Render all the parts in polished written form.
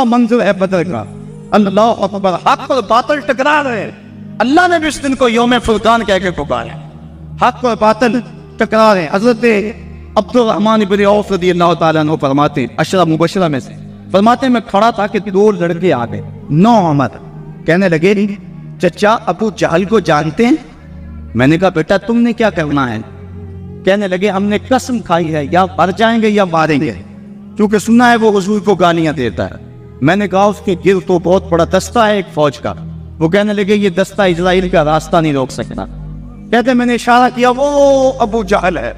منظر ہے بدر کا. اللہ اکبر. حق اور باطل ٹکرا رہے ہیں. اللہ نے بھی اس دن کو یوم فرقان کہہ کے پکارا. حق اور باطل ٹکرا رہے ہیں. حضرت عبد الرحمن بن عوف رضی اللہ تعالیٰ عنہ فرماتے ہیں, عشرہ مبشرہ میں سے فرماتے ہیں, میں کھڑا تھا کہ 2 لڑکے آ گئے, 9 عمر. کہنے لگے چچا ابو جہل کو جانتے ہیں؟ میں نے کہا بیٹا تم نے کیا کرنا ہے؟ کہنے لگے ہم نے قسم کھائی ہے یا مر جائیں گے یا ماریں گے, کیونکہ سنا ہے وہ حضور کو گالیاں دیتا ہے. میں نے کہا اس کے گرد تو بہت بڑا دستہ ہے ایک فوج کا. وہ کہنے لگے یہ دستہ اسرائیل کا راستہ نہیں روک سکتا. کہتے میں نے اشارہ کیا وہ ابو جہل ہے.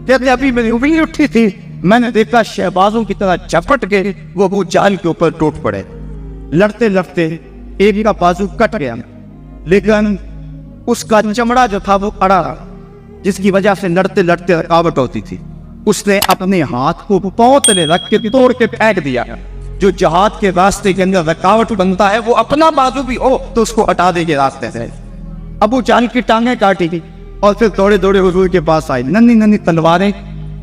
کہتے ابھی میری امید اٹھی تھی, میں نے دیکھا شہبازوں کی طرح جھپٹ کے وہ ابو جہل کے اوپر ٹوٹ پڑے. لڑتے لڑتے ایک کا بازو کٹ گیا, لیکن اس کا چمڑا جو تھا وہ اڑا رہا, جس کی وجہ سے لڑتے لڑتے رکاوٹ ہوتی تھی. اس نے اپنے ہاتھ کو پاؤں تلے رکھ کے توڑ کے پھینک دیا. جو جہاد کے راستے کے اندر رکاوٹ بنتا ہے وہ اپنا بازو بھی ہو تو اس کو ہٹا دے کے راستے سے. ابو جہل کی ٹانگیں کاٹی گئی اور پھر دوڑے دوڑے حضور کے پاس آئے. ننھی ننھی تلواریں,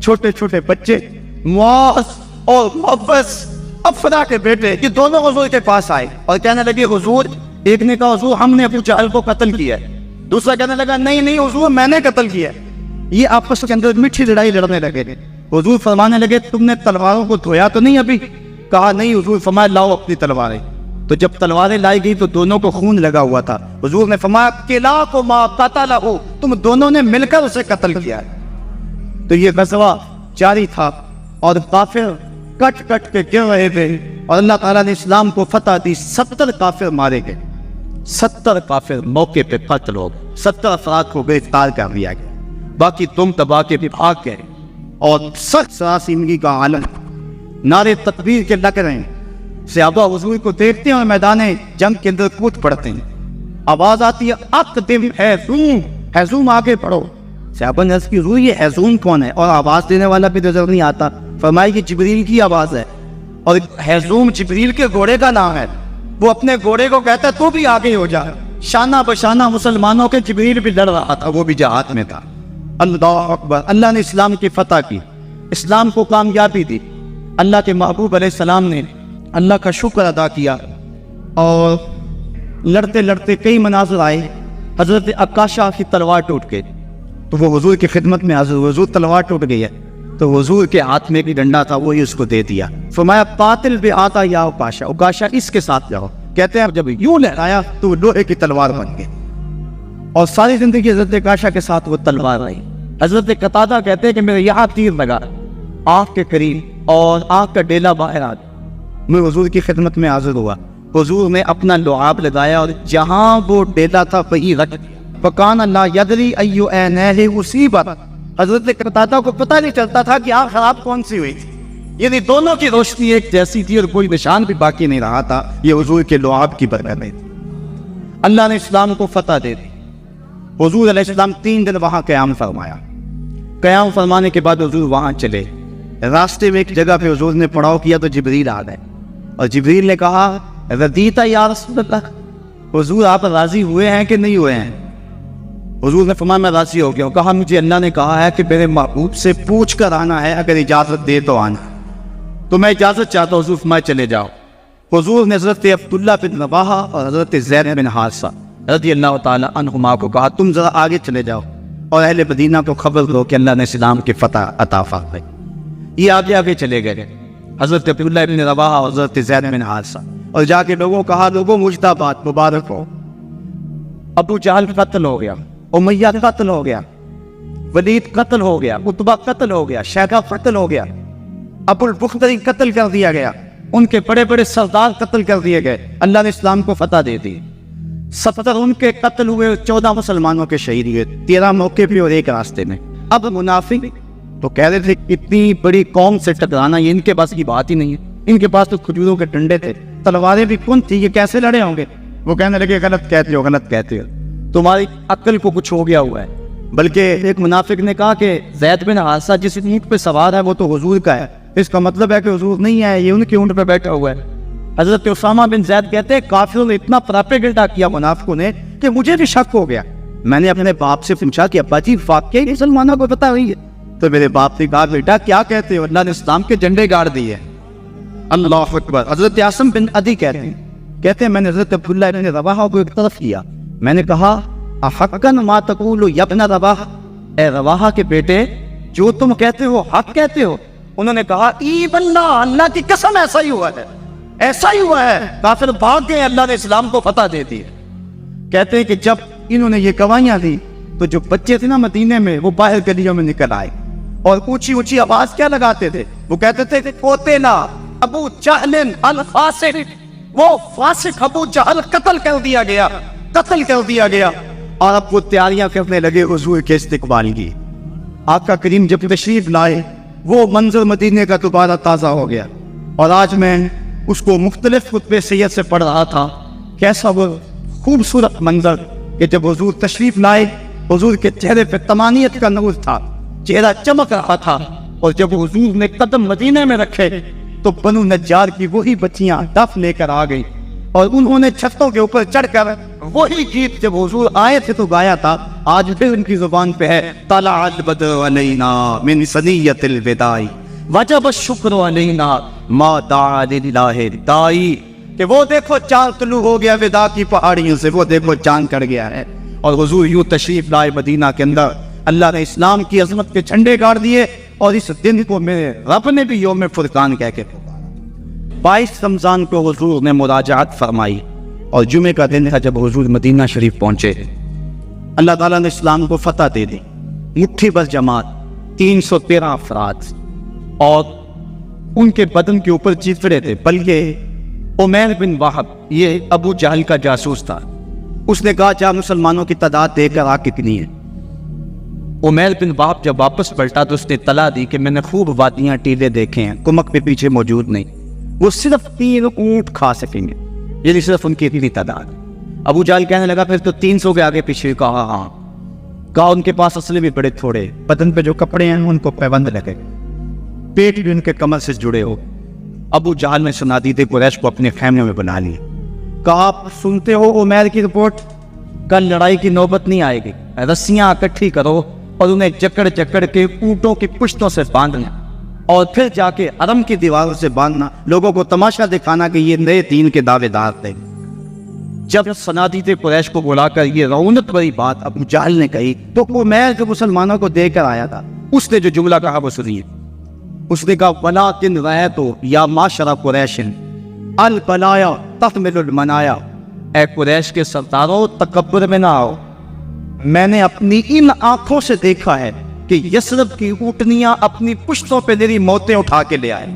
چھوٹے چھوٹے بچے, معاذ اور محبس افرا کے بیٹے, یہ دونوں حضور کے پاس آئے اور کہنے لگے حضور, ایک نے کہا حضور ہم نے ابو جہل کو قتل کیا ہے, دوسرا کہنے لگا نہیں نہیں حضور میں نے قتل کیا. یہ آپس کے اندر میٹھی لڑائی لڑنے لگے. حضور فرمانے لگے تم نے تلواروں کو دھویا تو نہیں ابھی؟ کہا نہیں. حضور فرمایا لاؤ اپنی تلواریں. تو جب تلواریں لائی گئی تو دونوں کو خون لگا ہوا تھا. حضور نے فرمایا کلاکما قتلہ, تم دونوں نے مل کر اسے قتل کیا ہے. تو یہ غزوہ جاری تھا اور کافر کٹ کٹ کے گر رہے تھے اور اللہ تعالیٰ نے اسلام کو فتح دی. 70 کافر مارے گئے, 70 کافر موقع پہ قتل ہو گئے, 70 افراد کو گرفتار کر لیا گیا, باقی تم دبا کے بھاگ گئے. اور سخت سراسیمگی کا عالم, نعرے تکبیر کے لگ رہے ہیں. صحابہ حضور کو دیکھتے ہیں اور میدان جنگ کے اندر کود پڑتے ہیں. آواز آتی ہے اقدم حیزوم, حیزوم آگے پڑھو. صحابہ نے عرض کی حضور یہ حیزوم کون ہے؟ اور آواز دینے والا بھی نظر نہیں آتا. فرمایا کہ جبریل کی آواز ہے, اور حیزوم جبریل کے گھوڑے کا نام ہے. وہ اپنے گھوڑے کو کہتا ہے تو بھی آگے ہو جا. شانہ بشانہ مسلمانوں کے جبریل بھی لڑ رہا تھا, وہ بھی جہاد میں تھا. اللہ اکبر. اللہ نے اسلام کی فتح کی, اسلام کو کامیابی دی. اللہ کے محبوب علیہ السلام نے اللہ کا شکر ادا کیا اور لڑتے لڑتے کئی مناظر آئے. حضرت عکاشہ کی تلوار ٹوٹ گئی تو وہ حضور کی خدمت میں حاضر. حضور تلوار ٹوٹ گئی ہے تو حضور کے ہاتھ میں ایک ڈنڈا تھا, وہی اس کو دے دیا. فرمایا قاتل بھی آتا یا عکاشہ, عکاشہ اس کے ساتھ جاؤ. کہتے ہیں جب یوں لہرایا تو وہ لوہے کی تلوار بن گئی اور ساری زندگی حضرت عکاشہ کے ساتھ وہ تلوار رہی. حضرت قتادہ کہتے ہیں کہ میرے یہاں تیر لگا آنکھ کے قریب اور آنکھ کا ڈیلا باہر آ گیا. میں حضور کی خدمت میں حاضر ہوا. حضور نے اپنا لعاب لگایا اور جہاں وہ ڈیلا تھا وہی رکھ دیا. فکان اللہ یدری ایو عینیہ اصیبت. حضرت قتادہ کو پتہ نہیں چلتا تھا کہ آنکھ خراب کون سی ہوئی تھی, یعنی دونوں کی روشنی ایک جیسی تھی اور کوئی نشان بھی باقی نہیں رہا تھا. یہ حضور کے لعاب کی برکت تھی. اللہ نے اسلام کو فتح دے دی. حضور علیہ السلام 3 دن وہاں قیام فرمایا. قیام فرمانے کے بعد حضور وہاں چلے. راستے میں ایک جگہ پہ حضور نے پڑاؤ کیا تو جبریل آ گئے اور جبریل نے کہا رضیت یا رسول اللہ, حضور آپ راضی ہوئے ہیں کہ نہیں ہوئے ہیں؟ حضور نے فرمایا میں راضی ہو گیا ہوں. کہا مجھے اللہ نے کہا ہے کہ میرے محبوب سے پوچھ کر آنا ہے, اگر اجازت دے تو آنا. تو میں اجازت چاہتا ہوں. حضور فرمایا چلے جاؤ. حضور نے حضرت عبداللہ بن رواحہ اور حضرت زید بن حارثہ رضی اللہ تعالی عنہما کو کہا تم ذرا آگے چلے جاؤ اور اہل مدینہ کو خبر دو کہ اللہ نے اسلام کی فتح عطا فرمائی. یہ آگے آگے چلے گئے حضرت عبداللہ بن رواحہ اور حضرت زید بن حارثہ, اور جا کے لوگوں کو کہا لوگوں مجدبات مبارک ہو, ابو جہل قتل ہو گیا, امیہ قتل ہو گیا, ولید قتل ہو گیا, عتبہ قتل ہو گیا, شیبہ قتل ہو گیا, ابو البختری قتل کر دیا گیا, ان کے بڑے بڑے سردار قتل کر دیے گئے. اللہ نے اسلام کو فتح دے دی. 70 ان کے قتل ہوئے, 14 مسلمانوں کے شہید ہوئے, 13 موقع پہ اور 1 راستے میں. اب منافق تو کہہ رہے تھے اتنی بڑی قوم سے ٹکرانا یہ ان کے پاس کی بات ہی نہیں ہے, ان کے پاس تو کھجوروں کے ڈنڈے تھے, تلواریں بھی کون تھی, یہ کیسے لڑے ہوں گے؟ وہ کہنے لگے غلط کہتے ہو, غلط کہتے ہو, تمہاری عقل کو کچھ ہو گیا ہوا ہے. بلکہ ایک منافق نے کہا کہ زید بن حارثہ جس اونٹ پہ سوار ہے وہ تو حضور کا ہے, اس کا مطلب ہے کہ حضور نہیں ہے, یہ ان کے اونٹ پہ بیٹھا ہوا ہے. حضرت اسامہ بن زید کہتے ہیں کافروں نے اتنا پراپیگنڈا کیا منافقوں نے کہ مجھے بھی شک ہو گیا. میں نے اپنے باپ سے پوچھا کہ ابا جی واقعی مسلمانوں کو پتہ ہوئی ہے؟ تو میرے باپ نے کہا بیٹا کیا کہتے ہو, اللہ نے اسلام کے جھنڈے گاڑ دیے. اللہ اکبر. حضرت عاصم بن عدی کہتے ہیں میں نے حضرت عبداللہ ابن رواحہ کو ایک طرف کیا, میں نے کہا احقاً ما تقول یا ابن رواحہ, اے رواحہ کے بیٹے جو تم کہتے ہو حق کہتے ہو؟ انہوں نے کہا ای باللہ, اللہ کی قسم ایسا ہی ہوا ہے, ایسا ہی ہوا ہے. کافر بھاگ گئے, اللہ نے اسلام کو فتح دے دی. کہتے ہیں کہ جب انہوں نے یہ گواہیاں دی تو جو بچے تھے نا مدینے میں وہ باہر گلیوں میں نکل آئے اور اونچی اونچی آواز کیا لگاتے تھے؟ وہ کہتے تھے کہ قتل ابو جہل الفاسق, وہ فاسق ابو جہل قتل کر دیا گیا, قتل کر دیا گیا. اور اب وہ تیاریاں کرنے لگے حضور کے استقبال کی. آقا کریم جب تشریف لائے وہ منظر مدینے کا دوبارہ تازہ ہو گیا, اور آج میں اس کو مختلف خطبے سید سے پڑھ رہا تھا. کیسا وہ خوبصورت منظر کہ جب حضور تشریف لائے, حضور کے چہرے پہ طمانینت کا نور تھا, چہرہ چمک رہا تھا. اور جب حضور نے قدم مدینے میں رکھے تو بنو نجار کی وہی بچیاں دف لے کر آ گئی, اور انہوں نے چھتوں کے اوپر چڑھ کر وہی گیت جب حضور آئے تھے تو گایا تھا. آج پھر ان کی زبان پہ ہے طلع البدر علینا من ثنیۃ الوداع وجب الشکر علینا ما دعا للہ دائی, کہ وہ دیکھو چاند طلوع ہو گیا وداع کی پہاڑیوں سے, وہ دیکھو چاند چڑھ گیا ہے. اور حضور یوں تشریف لائے مدینہ کے اندر, اللہ نے اسلام کی عظمت کے جھنڈے گاڑ دیے, اور اس دن کو میرے رب نے بھی یوم فرقان کہہ کے پکارا. 22 رمضان کو حضور نے مراجعت فرمائی, اور جمعے کا دن ہے جب حضور مدینہ شریف پہنچے. اللہ تعالیٰ نے اسلام کو فتح دے دی. مٹھی بس جماعت 313 افراد, اور ان کے بدن کے اوپر چیفڑے تھے. بلکہ عمیر بن وہب, یہ ابو جہل کا جاسوس تھا, اس نے کہا جا مسلمانوں کی تعداد دے کر آ کتنی ہے. عمیر بن وہب جب واپس پلٹا تو اس نے اطلاع دی کہ میں نے خوب وادیاں ٹیلے دیکھے ہیں, کمک پہ پیچھے موجود نہیں, وہ صرف 3 اونٹ کھا سکیں گے, یعنی صرف ان کی اتنی تعداد. ابو جہل کہنے لگا پھر تو 300 کے آگے پیچھے. کہا ہاں. کہا ان کے پاس اسلحے بھی بڑے تھوڑے, بدن پہ جو کپڑے ہیں ان کو پیبند لگے, پیٹ بھی ان کے کمر سے جڑے ہو. ابو جہل نے صنادید قریش کو اپنے خیمے میں بنا لیا. کہا آپ سنتے ہو عمیر کی رپورٹ, کل لڑائی کی نوبت نہیں آئے گی, رسیاں اکٹھی کرو اور انہیں جکڑ جکڑ کے اونٹوں کی پشتوں سے باندھنا, اور پھر جا کے حرم کی دیواروں سے باندھنا, لوگوں کو تماشا دکھانا کہ یہ نئے دین کے دعوے دار تھے. جب صنادید قریش کو بلا کر یہ رونق بھری بات ابو جہل نے کہی تو عمیر کے مسلمانوں کو دے کر آیا تھا, اس نے جو جملہ کہا وہ سنیے. اس نے کہا وَلَٰكِنْ رَأَيْتُ يَا مَعْشَرَ قُرَيْشٍ الْبَلَايَا تَحْمِلُ الْمَنَايَا, اے قریش کے سرداروں تکبر میں نہ آؤ, میں نے اپنی ان آنکھوں سے دیکھا ہے کہ یثرب کی اونٹنیاں اپنی پشتوں پہ میری موتیں اٹھا کے لے آئے,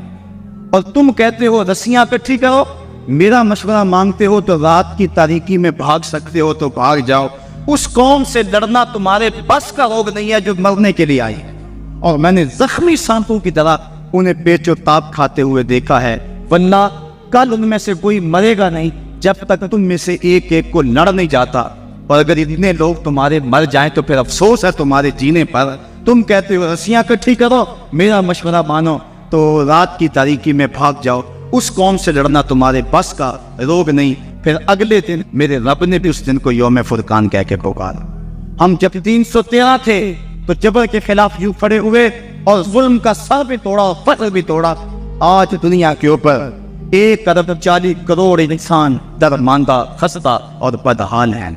اور تم کہتے ہو رسیاں اکٹھی کرو. میرا مشورہ مانگتے ہو تو رات کی تاریکی میں بھاگ سکتے ہو تو بھاگ جاؤ, اس قوم سے لڑنا تمہارے بس کا روگ نہیں ہے جو مرنے کے لیے آئی ہے, اور میں نے زخمی سانپوں کی طرح انہیں پیچ و تاب کھاتے ہوئے دیکھا ہے, ورنہ کل ان میں سے کوئی مرے گا نہیں جب تک تم میں سے ایک ایک کو لڑ نہیں جاتا, اور اگر اتنے لوگ تمہارے مر جائیں تو پھر افسوس ہے تمہارے جینے پر. تم کہتے ہو رسیاں اکٹھی کرو, میرا مشورہ مانو تو رات کی تاریکی میں بھاگ جاؤ, اس قوم سے لڑنا تمہارے بس کا روگ نہیں. پھر اگلے دن میرے رب نے بھی اس دن کو یوم فرقان کہہ کے پکارا. ہم جب 313 تھے تو جبر کے خلاف یوں کھڑے ہوئے اور ظلم کا سر بھی توڑا اور فخر بھی توڑا. آج دنیا کے اوپر 1.40 کروڑ انسان درماندہ, خستہ اور بدحال ہیں.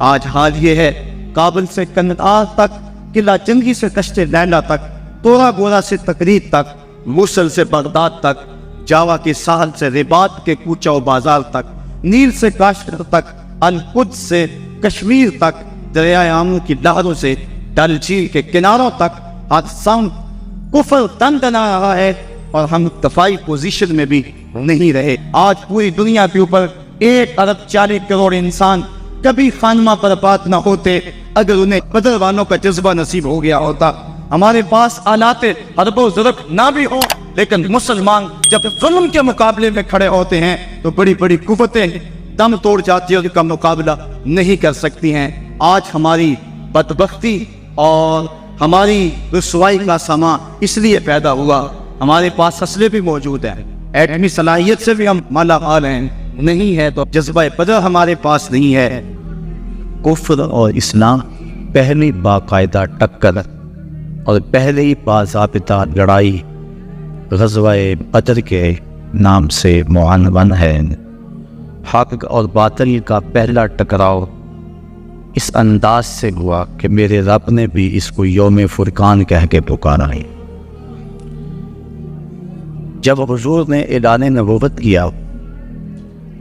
آج حال یہ ہے کابل سے کندھار تک, قلعہ جنگی سے دشت لیلا تک, تورا گورا سے تقریر تک, موصل سے بغداد تک, جاوا کے ساحل سے رباط کے کوچہ و بازار تک, نیل سے کاشمیر تک, القدس سے کشمیر تک, دریائے آمو کی لہروں سے ڈل جھیل کے کناروں تک حادثان کفر تن تنا رہا ہے, اور ہم دفاعی پوزیشن میں بھی نہیں رہے. آج پوری دنیا کے اوپر 1.40 کروڑ انسان کبھی خانمہ برباد نہ ہوتے اگر انہیں بدر والوں کا جذبہ نصیب ہو گیا ہوتا. ہمارے پاس آلات حرب و ضرب نہ بھی ہوں, لیکن مسلمان جب ظلم کے مقابلے میں کھڑے ہوتے ہیں تو بڑی بڑی قوتیں دم توڑ جاتی ہیں, ان کا مقابلہ نہیں کر سکتی ہیں. آج ہماری بدبختی اور ہماری رسوائی کا سما اس لیے پیدا ہوا, ہمارے پاس اسلحے بھی موجود ہیں, ایٹمی صلاحیت سے بھی ہم مالا مال ہیں, نہیں ہے تو جذبہ بدر ہمارے پاس نہیں ہے. کفر اور اسلام پہلی باقاعدہ ٹکر اور پہلے ہی باضابطہ لڑائی غزوہ بدر کے نام سے معنون ہے۔ حق اور باطل کا پہلا ٹکراؤ اس انداز سے ہوا کہ میرے رب نے بھی اس کو یوم فرقان کہہ کے پکارا ہے۔ جب حضور نے اعلان نبوت کیا،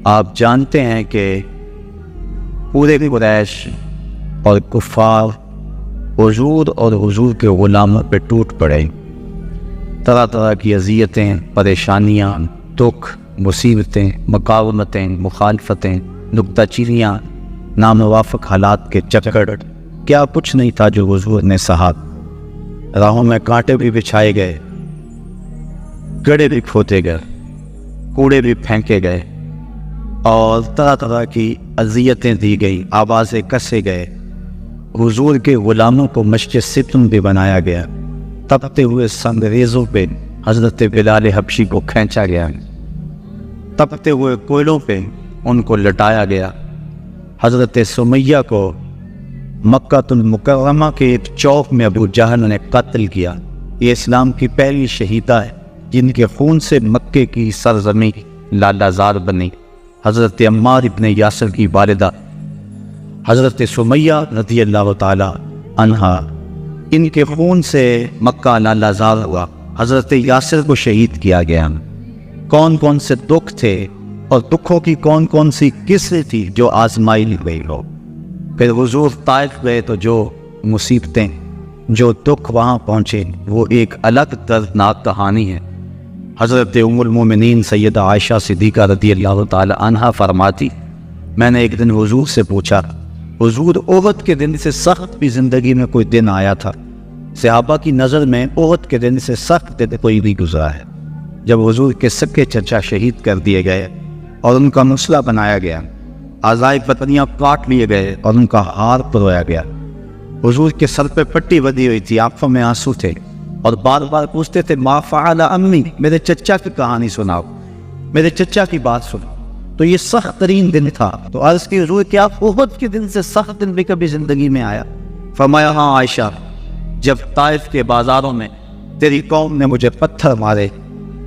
آپ جانتے ہیں کہ پورے قریش اور کفار حضور اور حضور کے غلاموں پہ ٹوٹ پڑے۔ طرح طرح کی اذیتیں، پریشانیاں، دکھ، مصیبتیں، مقاومتیں، مخالفتیں، نکتہ چینیاں، ناموافق حالات کے چکر، کیا کچھ نہیں تھا جو حضور نے سہا۔ راہوں میں کانٹے بھی بچھائے گئے، گڑے بھی کھوتے گئے، کوڑے بھی پھینکے گئے، اور طرح طرح کی اذیتیں دی گئی، آوازیں کسے گئے۔ حضور کے غلاموں کو مشق ستم بھی بنایا گیا، تپتے ہوئے سنگریزوں پہ حضرت بلال حبشی کو کھینچا گیا، تپتے ہوئے کوئلوں پہ ان کو لٹایا گیا۔ حضرت سمیہ کو مکہ المکرمہ کے ایک چوک میں ابو جہل نے قتل کیا۔ یہ اسلام کی پہلی شہیدہ ہے جن کے خون سے مکے کی سرزمین لالہ زار بنی۔ حضرت عمار ابن یاسر کی والدہ حضرت سمیہ رضی اللہ تعالی عنہا، ان کے خون سے مکہ لالہ زار ہوا، حضرت یاسر کو شہید کیا گیا۔ کون کون سے دکھ تھے اور دکھوں کی کون کون سی قصے تھی جو آزمائی گئی ہو۔ پھر حضور طائف گئے تو جو مصیبتیں، جو دکھ وہاں پہنچے، وہ ایک الگ دردناک کہانی ہے۔ حضرت ام المومنین سیدہ عائشہ صدیقہ رضی اللہ تعالی عنہا فرماتی، میں نے ایک دن حضور سے پوچھا، حضور احد کے دن سے سخت بھی زندگی میں کوئی دن آیا تھا؟ صحابہ کی نظر میں احد کے دن سے سخت دن کوئی بھی گزرا ہے؟ جب حضور کے سکے چچا شہید کر دیے گئے اور ان کا مسئلہ بنایا گیا، اعضائے بدنیاں کاٹ لیے گئے اور ان کا ہار پرویا گیا، حضور کے سر پہ پٹی بدھی ہوئی تھی، آنکھوں میں آنسو تھے، اور بار بار پوچھتے تھے ما فعل امی، میرے چچا کی کہانی سناؤ، میرے چچا کی بات سنو۔ تو یہ سخت ترین دن تھا۔ تو عرض کی حضور کیا احد کے دن سے سخت دن بھی کبھی زندگی میں آیا؟ فرمایا ہاں عائشہ، جب طائف کے بازاروں میں تیری قوم نے مجھے پتھر مارے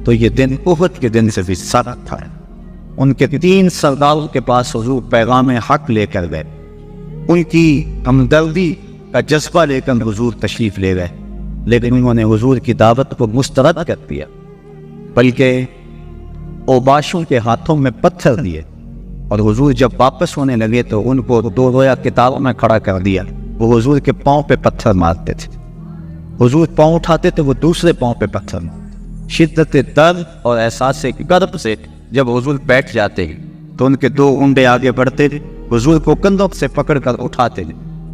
تو یہ دن احد کے دن سے بھی سخت تھا۔ ان کے 3 سرداروں کے پاس حضور پیغام حق لے کر گئے، ان کی ہمدردی کا جذبہ لے کر حضور تشریف لے گئے، لیکن انہوں نے حضور کی دعوت کو مسترد کر دیا، بلکہ اوباشوں کے ہاتھوں میں پتھر دیے، اور حضور جب واپس ہونے لگے تو ان کو 2 رویا کتابوں میں کھڑا کر دیا۔ وہ حضور کے پاؤں پہ پتھر مارتے تھے، حضور پاؤں اٹھاتے تو وہ دوسرے پاؤں پہ پتھر مارتے۔ شدت درد اور احساس کرب سے جب حضور بیٹھ جاتے تو ان کے 2 اونڈے آگے بڑھتے تھے، حضور کو کندھوں سے پکڑ کر اٹھاتے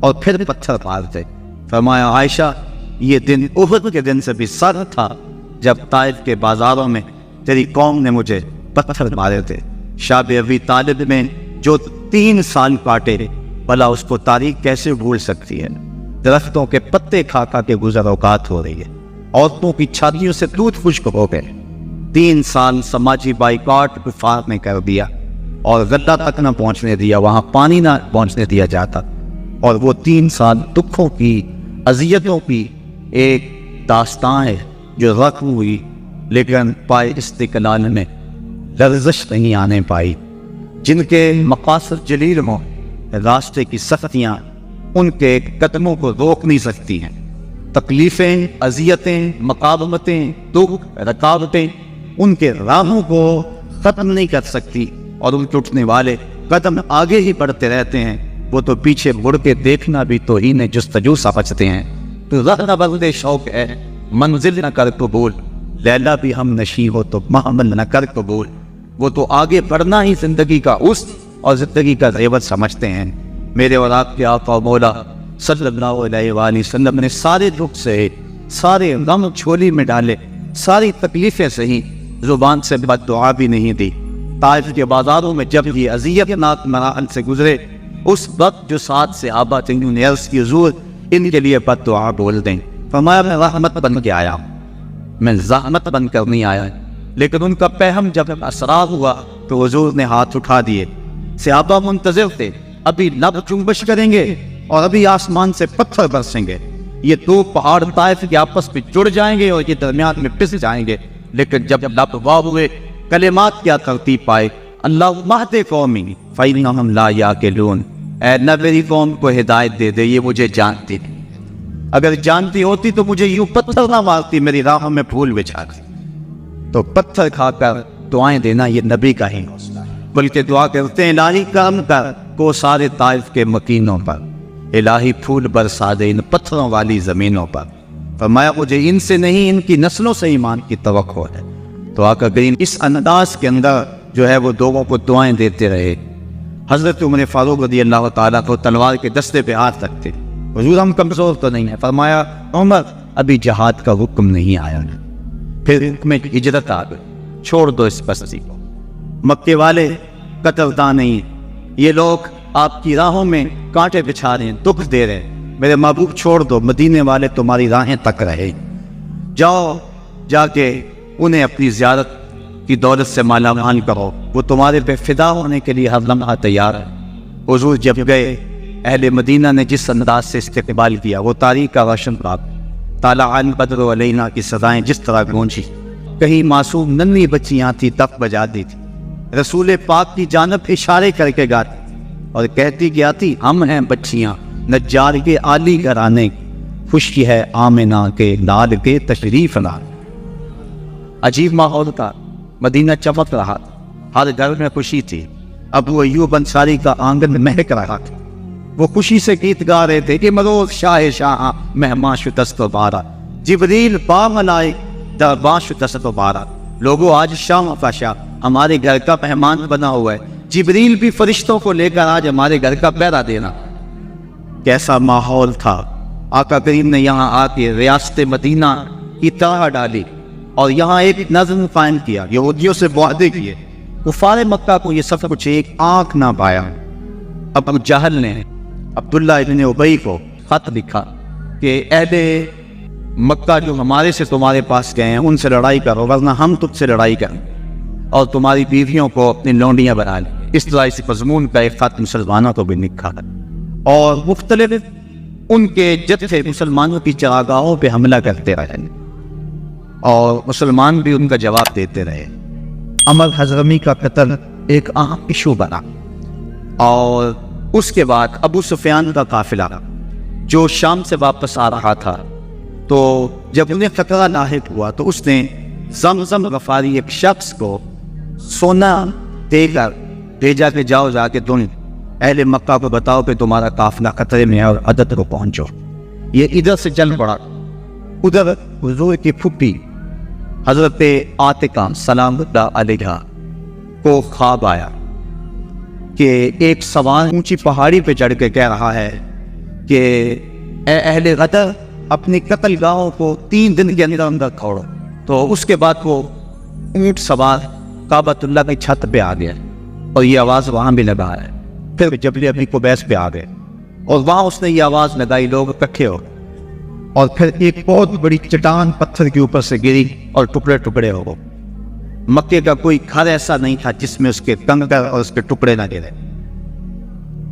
اور پھر پتھر مارتے۔ فرمایا عائشہ، یہ دن احد کے دن سے بھی سخت تھا جب طائف کے بازاروں میں تیری قوم نے مجھے پتھر مارے تھے۔ شاب ابی طالب میں جو 3 سال کاٹے، بھلا اس کو تاریخ کیسے بھول سکتی ہے؟ درختوں کے پتے کھا کھا کے گزر اوقات ہو رہی ہے، عورتوں کی چھاتیوں سے دودھ خشک ہو گئے۔ 3 سال سماجی بائیکاٹ کفار نے کر دیا، اور غدہ تک نہ پہنچنے دیا، وہاں پانی نہ پہنچنے دیا جاتا، اور وہ 3 سال دکھوں کی، اذیتوں کی ایک داستان ہے جو رقم ہوئی، لیکن پائے استقلال میں لرزش نہیں آنے پائی۔ جن کے مقاصد جلیل ہوں، راستے کی سختیاں ان کے قدموں کو روک نہیں سکتی ہیں۔ تکلیفیں، اذیتیں، مقاومتیں، دکھ، رکاوٹیں ان کے راہوں کو ختم نہیں کر سکتی، اور ان کے اٹھنے والے قدم آگے ہی بڑھتے رہتے ہیں، وہ تو پیچھے مڑ کے دیکھنا بھی توہین جستجو سمجھتے ہیں۔ تو رہنا بلد شوق ہے، منزل نہ کر قبول، لیلا بھی ہم نشیں ہو تو محمل نہ کر قبول۔ وہ تو آگے بڑھنا ہی زندگی کا اس اور زندگی کا زیور سمجھتے ہیں۔ میرے اور آپ کے آقا و مولا صلی اللہ علیہ وآلہ وسلم نے سارے دکھ سے، سارے غم جھولی میں ڈالے، ساری تکلیفیں سہی، زبان سے بد دعا بھی نہیں دی۔ طائف کے بازاروں میں جب یہ اذیتناک مراحل سے گزرے، اس وقت جو 7 صحابہ تھے انہوں نے عرض کی حضور ان کے لیے بد دعا بول دیں۔ فرمایا میں رحمت بن کے آیا ہوں، میں زحمت بن کر نہیں آیا۔ لیکن ان کا پہم جب اسرار ہوا تو حضور نے ہاتھ اٹھا دیے۔ صحابہ منتظر تھے، ابھی لب جنبش کریں گے اور ابھی آسمان سے پتھر برسیں گے، یہ 2 پہاڑ طائف کے آپس میں جڑ جائیں گے اور یہ درمیان میں پس جائیں گے۔ لیکن جب لب واہ ہوئے کلمات کیا ترتیب پائے، اللہ مہد قومی فإنہم لا یعقلون، اے نہ میری قوم کو ہدایت دے دے، یہ مجھے جانتی نہیں، اگر جانتی ہوتی تو مجھے یوں پتھر نہ مارتی، میری راہوں میں پھول بچھاتی۔ تو پتھر کھا کر دعائیں دینا یہ نبی کا ہی حوصلہ ہے، بلکہ دعا کرتے ہیں الہی کرم کر کو سارے طائف کے مکینوں پر، الہی پھول برسا دے ان پتھروں والی زمینوں پر۔ فرمایا مجھے ان سے نہیں، ان کی نسلوں سے ایمان کی توقع ہے۔ تو آقا کریم اس انداز کے اندر جو ہے وہ لوگوں کو دعائیں دیتے رہے۔ حضرت عمر فاروق رضی اللہ تعالیٰ کو تلوار کے دستے پہ ہاتھ رکھتے، حضور ہم کمزور تو نہیں ہیں، فرمایا عمر ابھی جہاد کا حکم نہیں آیا، پھر حکم ہجرت آ گئی، چھوڑ دو اس بستی کو، مکے والے قطردان نہیں، یہ لوگ آپ کی راہوں میں کانٹے بچھا رہے ہیں، دکھ دے رہے ہیں، میرے محبوب چھوڑ دو، مدینے والے تمہاری راہیں تک رہے، جاؤ جا کے انہیں اپنی زیارت کی دولت سے مالا مال کرو، وہ تمہارے پہ فدا ہونے کے لیے ہر لمحہ تیار ہے۔ حضور جب گئے، اہل مدینہ نے جس انداز سے استقبال کیا وہ تاریخ کا روشن باب، طالع البدر علینا کی سزائیں جس طرح گونجی، کہیں معصوم ننھی بچیاں تھی تف بجا دی تھی، رسول پاک کی جانب اشارے کر کے گاتی اور کہتی کیا تھی، ہم ہیں بچیاں نجار کے عالی گھرانے کی، خوشی ہے آمنہ کے لال کے تشریف لائے۔ عجیب ماحول تھا، مدینہ چمک رہا تھا، ہر گھر میں خوشی تھی، ابو ایوب انصاری کا آنگن مہک رہا تھا، وہ خوشی سے گیت گا رہے تھے کہ مروز شاہ شاہ مہمان شدست و بارہ، جبریل بام لائے دربان شدست و بارہ، لوگوں آج شام کا شاہ ہمارے گھر کا مہمان بنا ہوا ہے، جبریل بھی فرشتوں کو لے کر آج ہمارے گھر کا پہرا دینا۔ کیسا ماحول تھا! آقا کریم نے یہاں آ کے ریاست مدینہ کی طرح ڈالی اور یہاں ایک نظم قائم کیا، یہودیوں سے معاہدے کیے، کفار مکہ کو یہ سب کچھ ایک آنکھ نہ پایا۔ ابو جہل نے عبداللہ ابن ابی کو خط لکھا کہ اہل مکہ جو ہمارے سے تمہارے پاس گئے ہیں ان سے لڑائی کرو، ورنہ ہم تجھ سے لڑائی کریں اور تمہاری بیویوں کو اپنی لونڈیاں بنا لیں۔ اس طرح اس مضمون کا ایک خط مسلمانوں کو بھی لکھا ہے اور مختلف ان کے جتھے مسلمانوں کی چراگاہوں پہ حملہ کرتے رہے اور مسلمان بھی ان کا جواب دیتے رہے۔ عمر حضرمی کا قتل ایک اہم ایشو بنا اور اس کے بعد ابو سفیان کا قافلہ جو شام سے واپس آ رہا تھا، تو جب انہیں خطرہ لاحق ہوا تو اس نے زمزم غفاری ایک شخص کو سونا دے کر بھیجا کہ جاؤ جا کے تم اہل مکہ کو بتاؤ کہ تمہارا قافلہ خطرے میں ہے اور عدد کو پہنچو۔ یہ ادھر سے چل پڑا، ادھر حضور کی پھپھی حضرت عاتقہ سلام اللہ علیہا کو خواب آیا کہ ایک سوار اونچی پہاڑی پہ چڑھ کے کہہ رہا ہے کہ اے اہل غدر اپنی قتل گاہوں کو 3 دن کے اندر اندر کھوڑو۔ تو اس کے بعد وہ اونٹ سوار کعبۃ اللہ کی چھت پہ آ گیا اور یہ آواز وہاں بھی لگا ہے۔ پھر جبل ابی قبیس پہ آ گئے اور وہاں اس نے یہ آواز لگائی، لوگ اکٹھے ہو، اور پھر ایک بہت بڑی چٹان پتھر کے اوپر سے گری اور ٹکڑے ٹکڑے ہو گئے۔ مکے کا کوئی گھر ایسا نہیں تھا جس میں اس کے کنکر اور اس کے ٹکڑے نہ گرے۔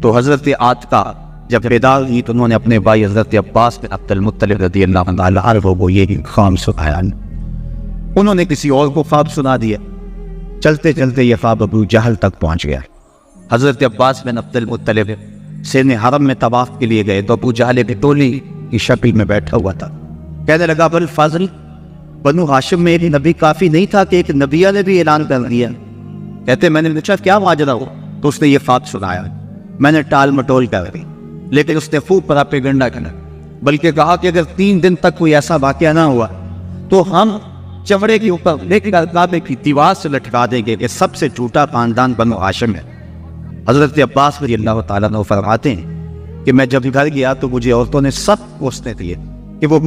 تو حضرت عاتقہ جب بیدار ہوئی تو انہوں نے اپنے بھائی حضرت عباس بن عبد المطلب رضی اللہ عنہ کو یہ خواب سنایا۔ انہوں نے کسی اور کو خواب سنا دیا، چلتے چلتے یہ خواب ابو جہل تک پہنچ گیا۔ حضرت عباس بن عبد المطلب سین حرم میں طواف کے لیے گئے تو ابو جہل ایک ٹولی کی شکل میں بیٹھا ہوا تھا، کہنے لگا بل فاضل، بنو ہاشم میں ایک نبی کافی نہیں تھا کہ ایک نبیہ نے بھی اعلان کر دیا؟ کہتے میں نے پوچھا کیا ماجرا ہو؟ تو اس نے یہ خواب سنایا۔ میں نے ٹال مٹول کر دی، لیکن اس نے خوب پراپیگنڈا کرنا، بلکہ کہا کہ اگر 3 دن تک کوئی ایسا واقعہ نہ ہوا تو ہم چمڑے کے اوپر لے کر کعبے کی دیوار سے لٹکا دیں گے کہ سب سے جھوٹا خاندان بنو ہاشم ہے۔ حضرت عباس رضی اللہ تعالیٰ عنہ فرماتے ہیں کہ میں جب گھر گیا تو مجھے عورتوں نے سب پوچھتے تھے کہ وہ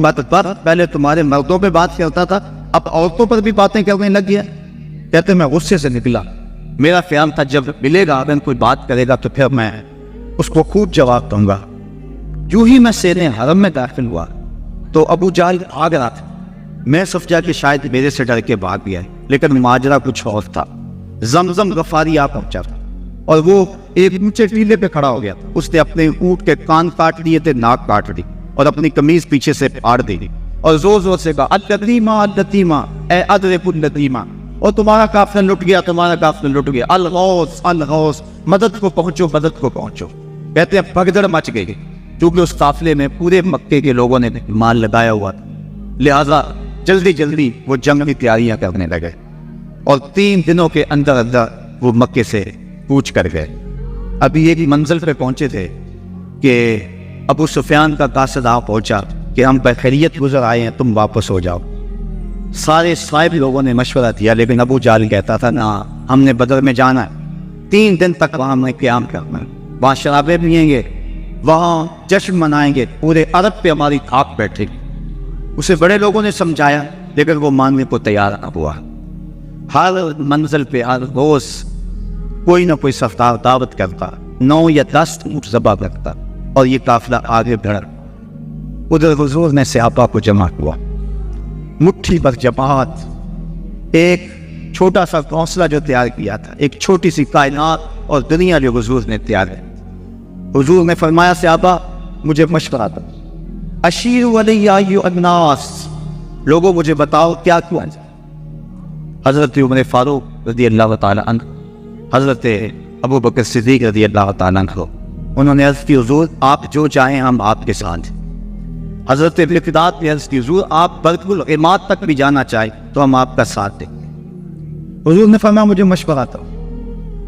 پہلے تمہارے مردوں پہ بات کرتا تھا، اب عورتوں پر بھی باتیں کرنے لگ گیا۔ کہتے میں غصے سے نکلا، میرا خیال تھا جب ملے گا اگر کوئی بات کرے گا تو پھر میں اس کو خوب جواب دوں گا۔ جو ہی میں سین حرم میں داخل ہوا تو ابو جہل آ رہا تھا، میں سمجھا کہ شاید میرے سے ڈر کے بھاگ گیا ہے، لیکن ماجرا کچھ اور تھا۔ زمزم غفاری آ پہنچا تھا اور وہ ایک اونچے ٹیلے پہ کھڑا ہو گیا تھا۔ اس نے اپنے اونٹ کے کان کاٹ لیے تھے، ناک کاٹ دی اور اپنی قمیض پیچھے سے پھاڑ دی اور زور زور سے کہا الدیمہ الدیمہ اے ادرک الدیمہ، اور تمہارا قافلہ لٹ گیا، تمہارا قافلہ لٹ گیا، الغوث الغوث، مدد کو پہنچو، مدد کو پہنچو۔ کہتے ہیں بھگدڑ مچ گئی، کیونکہ اس قافلے میں پورے مکے کے لوگوں نے مال لگایا ہوا تھا، لہذا جلدی جلدی وہ جنگ کی تیاریاں کرنے لگے، اور 3 دنوں کے اندر اندر وہ مکے سے کوچ کر گئے۔ ابھی ایک منزل پہ پہنچے تھے کہ ابو سفیان کا قاصد آ پہنچا کہ ہم بخیریت گزر آئے ہیں، تم واپس ہو جاؤ۔ سارے صاحب لوگوں نے مشورہ دیا، لیکن ابو جہل کہتا تھا نا، ہم نے بدر میں جانا ہے، 3 دن تک وہاں ہم نے قیام کرنا ہے، وہاں شرابیں پیئیں گے، وہاں جشن منائیں گے، پورے عرب پہ ہماری دھاک بیٹھے گی۔ اسے بڑے لوگوں نے سمجھایا، لیکن وہ ماننے کو تیار نہ ہوا۔ ہر منزل پہ ہر روز کوئی نہ کوئی سردار دعوت کرتا، 9 یا 10 اونٹ ذبح کرتا، اور یہ قافلہ آگے بڑھا۔ ادھر حضور نے صحابہ کو جمع ہوا، مٹھی بھر جماعت، ایک چھوٹا سا گھونسلہ جو تیار کیا تھا، ایک چھوٹی سی کائنات اور دنیا جو حضور نے تیار ہے۔ حضور نے فرمایا صحابہ مجھے مشورہ دو، اشیروا علی ایھا الناس، لوگوں مجھے بتاؤ کیا کیا جائے۔ حضرت عمر فاروق رضی اللہ تعالی عنہ، حضرت ابو بکر صدیق رضی اللہ تعالیٰ عنہ، انہوں نے عرض کی حضور آپ جو چاہیں ہم آپ کے ساتھ ہیں۔ حضرت مقداد نے عرض کی حضور آپ برق العماد تک بھی جانا چاہیں تو ہم آپ کا ساتھ دیں گے۔ حضور نے فرمایا مجھے مشورہ دو۔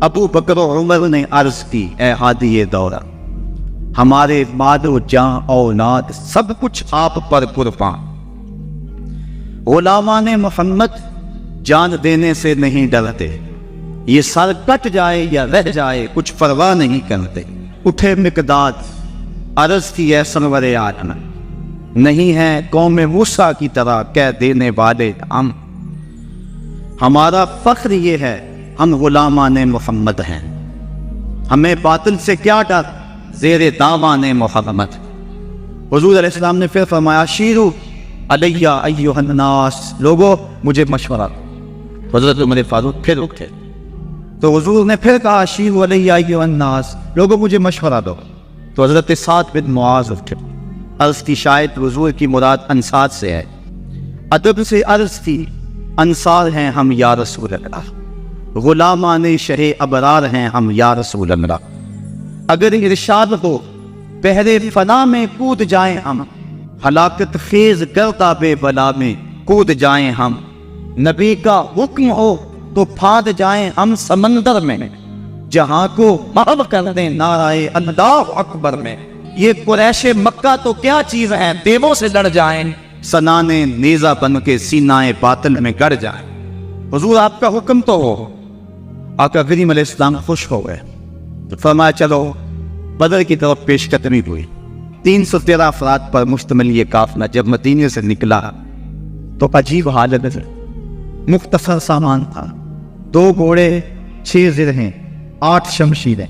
ابو بکر و عمر نے عرض کی اے ہادی دورہ، ہمارے مال و جان اولاد سب کچھ آپ پر قربان، غلامان محمد جان دینے سے نہیں ڈرتے، یہ سر کٹ جائے یا رہ جائے کچھ پرواہ نہیں کرتے۔ اٹھے مقداد، عرض کی اے سرور عالم، نہیں ہے قوم موسیٰ کی طرح کہہ دینے والے ہم، ہمارا فخر یہ ہے ہم غلامان محمد ہیں، ہمیں باطل سے کیا ڈر، زیر دامان محمد۔ حضور علیہ السلام نے پھر فرمایا شیرو علیہ ایھا الناس، لوگوں مجھے مشورہ دو۔ حضرت عمر فاروق پھر اٹھے تو حضور نے پھر کہا شیرو علیہ ایھا الناس، لوگوں مجھے مشورہ دو۔ تو حضرت سعد بن معاذ اٹھے، عرض کی شاید حضور کی مراد انصار سے ہے، ادب سے عرض کی انصار ہیں ہم یا رسول اللہ، غلامان شہ ابرار ہیں ہم یا رسول اللہ، اگر ارشاد ہو پہرے فنا میں کود جائیں ہم، ہلاکت خیز گردہ بے بلا میں کود جائیں ہم، نبی کا حکم ہو تو پھاد جائیں ہم سمندر میں، جہاں کو محو کر دیں نعرہ اللہ اکبر میں۔ یہ قریش مکہ تو کیا چیز ہیں، دیووں سے لڑ جائیں، سنانے نیزہ بن کے سینائے باطل میں گڑ جائیں۔ حضور آپ کا حکم تو ہو۔ آقا کریم علیہ السلام خوش ہو گئے، تو فرمایا چلو بدر کی طرف پیش قدمی ہوئی۔ 313 افراد پر مشتمل یہ قافلہ جب مدینے سے نکلا تو عجیب حالت ہے، مختصر سامان تھا، 2 گھوڑے، 6 زرہیں، 8 شمشیریں،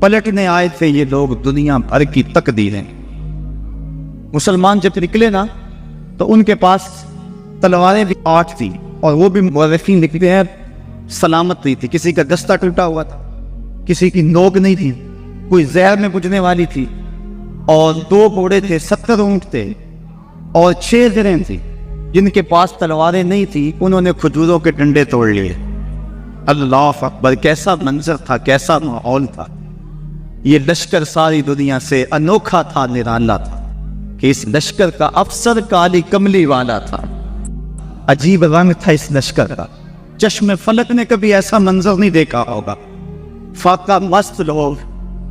پلٹنے آئے تھے یہ لوگ دنیا بھر کی تقدیریں۔ مسلمان جب نکلے نا تو ان کے پاس تلواریں بھی 8 تھی، اور وہ بھی مورخین لکھتے ہیں سلامت نہیں تھی، کسی کا دستہ ٹوٹا ہوا تھا، کسی کی نوک نہیں تھی، کوئی زہر میں بجھنے والی تھی، اور 2 گھوڑے تھے، 70 اونٹ تھے، اور 6 زریں تھی۔ جن کے پاس تلواریں نہیں تھی انہوں نے کھجوروں کے ڈنڈے توڑ لیے۔ اللہ اکبر، کیسا منظر تھا، کیسا ماحول تھا۔ یہ لشکر ساری دنیا سے انوکھا تھا، نرالا تھا، کہ اس لشکر کا افسر کالی کملی والا تھا، عجیب رنگ تھا اس لشکر کا، چشم فلک نے کبھی ایسا منظر نہیں دیکھا ہوگا۔ فاقہ مست لوگ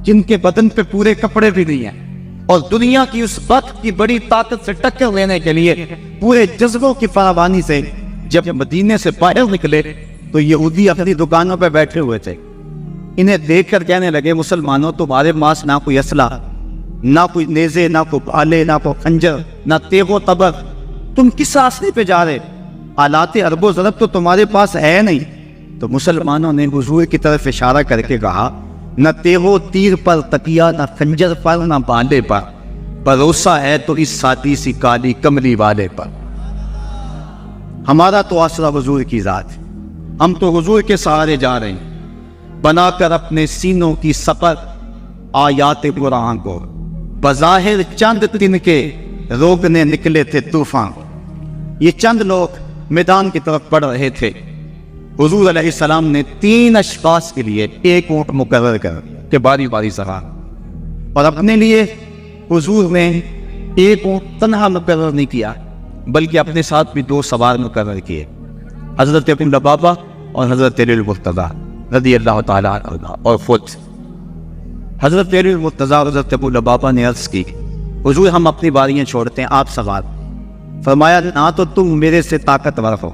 جن کے بدن پہ پورے کپڑے بھی نہیں ہیں، اور دنیا کی اس وقت کی بڑی طاقت سے ٹکر لینے کے لیے پورے جذبوں کی فراوانی سے جب مدینے سے باہر نکلے تو یہودی اپنی دکانوں پہ بیٹھے ہوئے تھے۔ انہیں دیکھ کر کہنے لگے مسلمانوں تمہارے پاس نہ کوئی اسلحہ، نہ کوئی نیزے، نہ کوئی بھالے، نہ کوئی خنجر، نہ تیغ و تبر، تم کس راستے پہ جا رہے؟ آلات ارب و ضرب تو تمہارے پاس ہے نہیں۔ تو مسلمانوں نے حضور کی طرف اشارہ کر کے کہا نہ تیغ و تیر پر تکیہ، نہ خنجر پر، نہ بھالے پر، بھروسہ ہے تو اس سادی سی کالی کملی والے پر۔ ہمارا تو آسرا حضور کی ذات ہے، ہم تو حضور کے سہارے جا رہے ہیں، بنا کر اپنے سینوں کی سپر آیات قرآن کو، بظاہر چند دن کے روکنے نکلے تھے طوفان کو۔ یہ چند لوگ میدان کی طرف بڑھ رہے تھے، حضور علیہ السلام نے 3 اشخاص کے لیے ایک اونٹ مقرر کر دیا کہ باری باری سوار، اور اپنے لیے حضور نے ایک اونٹ تنہا مقرر نہیں کیا بلکہ اپنے ساتھ بھی 2 سوار مقرر کیے، حضرت ابو لبابہ اور حضرت علی المرتضیٰ رضی اللہ تعالیٰ عنہ۔ اور خود حضرت علی المرتضیٰ اور حضرت ابو لبابہ نے عرض کی حضور ہم اپنی باریاں چھوڑتے ہیں، آپ سوار۔ فرمایا نہ تو تم میرے سے طاقتور ہو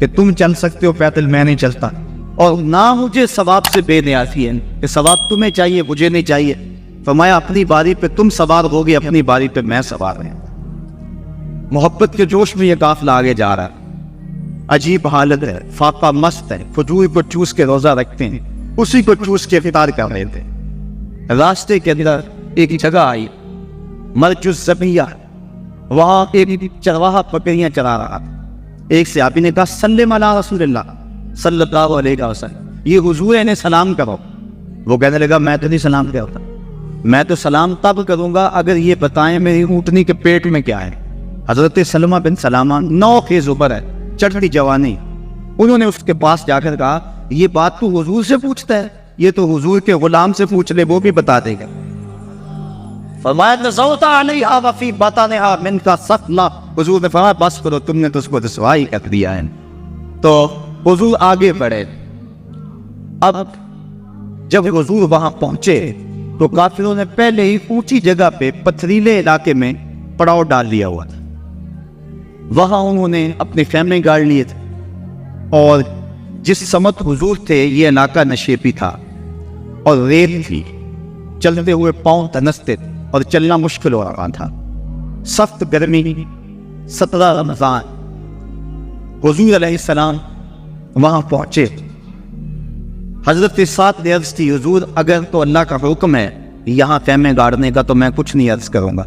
کہ تم چل سکتے ہو پیدل، میں نہیں چلتا، اور نہ مجھے ثواب سے بے نیازی ہے کہ ثواب تمہیں چاہیے مجھے نہیں چاہیے۔ فرمایا اپنی باری پہ تم سوار ہوگے، اپنی باری پہ میں سوار ہوں۔ محبت کے جوش میں یہ قافلہ آگے جا رہا ہے، عجیب حالت ہے، فاقہ مست ہے، کھجور کو چوس کے روزہ رکھتے ہیں، اسی کو چوس کے افطار کر رہے تھے۔ راستے کے اندر ایک جگہ آئی مرج الزبیہ، وہاں ایک چرواہا بکریاں چرا رہا تھا۔ ایک صحابی نے کہا سلم علی رسول اللہ صلی اللہ علیہ وسلم، یہ حضور انہیں سلام کرو۔ وہ کہنے لگا میں تو نہیں سلام کرتا، میں تو سلام تب کروں گا اگر یہ بتائیں میری اونٹنی کے پیٹ میں کیا ہے۔ حضرت سلمہ بن سلامہ 9 کے زبر ہے، چڑھتی جوانی، انہوں نے اس کے پاس جا کر کہا یہ بات تو حضور سے پوچھتا ہے، یہ تو حضور کے غلام سے پوچھ لے، وہ بھی بتا دے گا۔ فرمایا نزوت علیہا وفی بطنہا منک ثقلا، حضور نے فرمایا بس کرو تم نے تو اس کو رسوائی کر دیا ہے۔ تو حضور آگے بڑھے۔ اب جب حضور وہاں پہنچے تو کافروں نے پہلے ہی اونچی جگہ پہ پتھریلے علاقے میں پڑاؤ ڈال دیا ہوا تھا، وہاں انہوں نے اپنے خیمے گاڑ لیے تھے، اور جس سمت حضور تھے یہ علاقہ نشیبی تھا اور ریت تھی، چلتے ہوئے پاؤں تنستے تھے اور چلنا مشکل ہو رہا تھا، سخت گرمی، 17 رمضان۔ حضور علیہ السلام وہاں پہنچے، حضرت سعد نے عرض کی حضور اگر تو اللہ کا حکم ہے یہاں خیمے گاڑنے کا تو میں کچھ نہیں عرض کروں گا،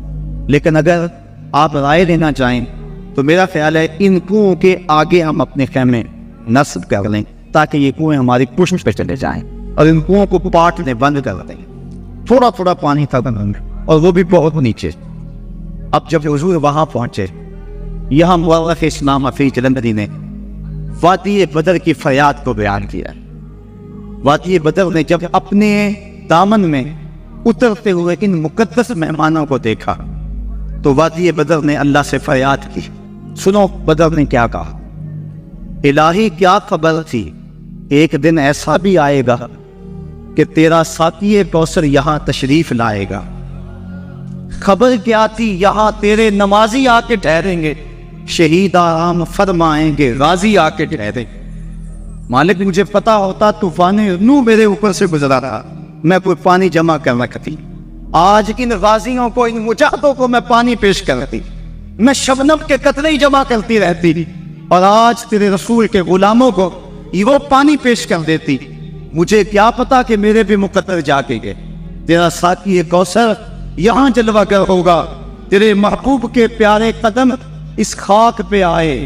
لیکن اگر آپ رائے دینا چاہیں تو میرا خیال ہے ان کنوؤں کے آگے ہم اپنے خیمے نصب کر لیں تاکہ یہ کنویں ہماری پشت پہ چلے جائیں، اور ان کنوؤں کو پاٹنے بند کر دیں۔ تھوڑا تھوڑا پانی تھا اور وہ بھی بہت نیچے۔ اب جب حضور وہاں پہنچے، یہاں مورخ اسلام حفیظ جلندری نے وادی بدر کی فریاد کو بیان کیا۔ وادی بدر نے جب اپنے دامن میں اترتے ہوئے ان مقدس مہمانوں کو دیکھا تو وادی بدر نے اللہ سے فریاد کی۔ سنو بدر نے کیا کہا، الہی کیا خبر تھی ایک دن ایسا بھی آئے گا کہ تیرا ساقی کوثر یہاں تشریف لائے گا، خبر کیا تھی یہاں تیرے نمازی آ کے ٹھہریں گے، شہید آرام فرمائیں گے، غازی آ کے ٹھہریں۔ مالک مجھے پتا ہوتا طوفان نو میرے اوپر سے گزرا رہا، میں کوئی پانی جمع کر رکھتی، آج ان غازیوں کو ان مجاہدوں کو میں پانی پیش کرتی، میں شبنم کے قطرے ہی جمع کرتی رہتی، اور آج تیرے رسول کے غلاموں کو وہ پانی پیش کر دیتی۔ مجھے کیا پتا کہ میرے بھی مقدر جا کے گئے، تیرا ساقی کوثر یہاں جلوہ گر ہوگا، تیرے محبوب کے پیارے قدم اس خاک پہ آئے،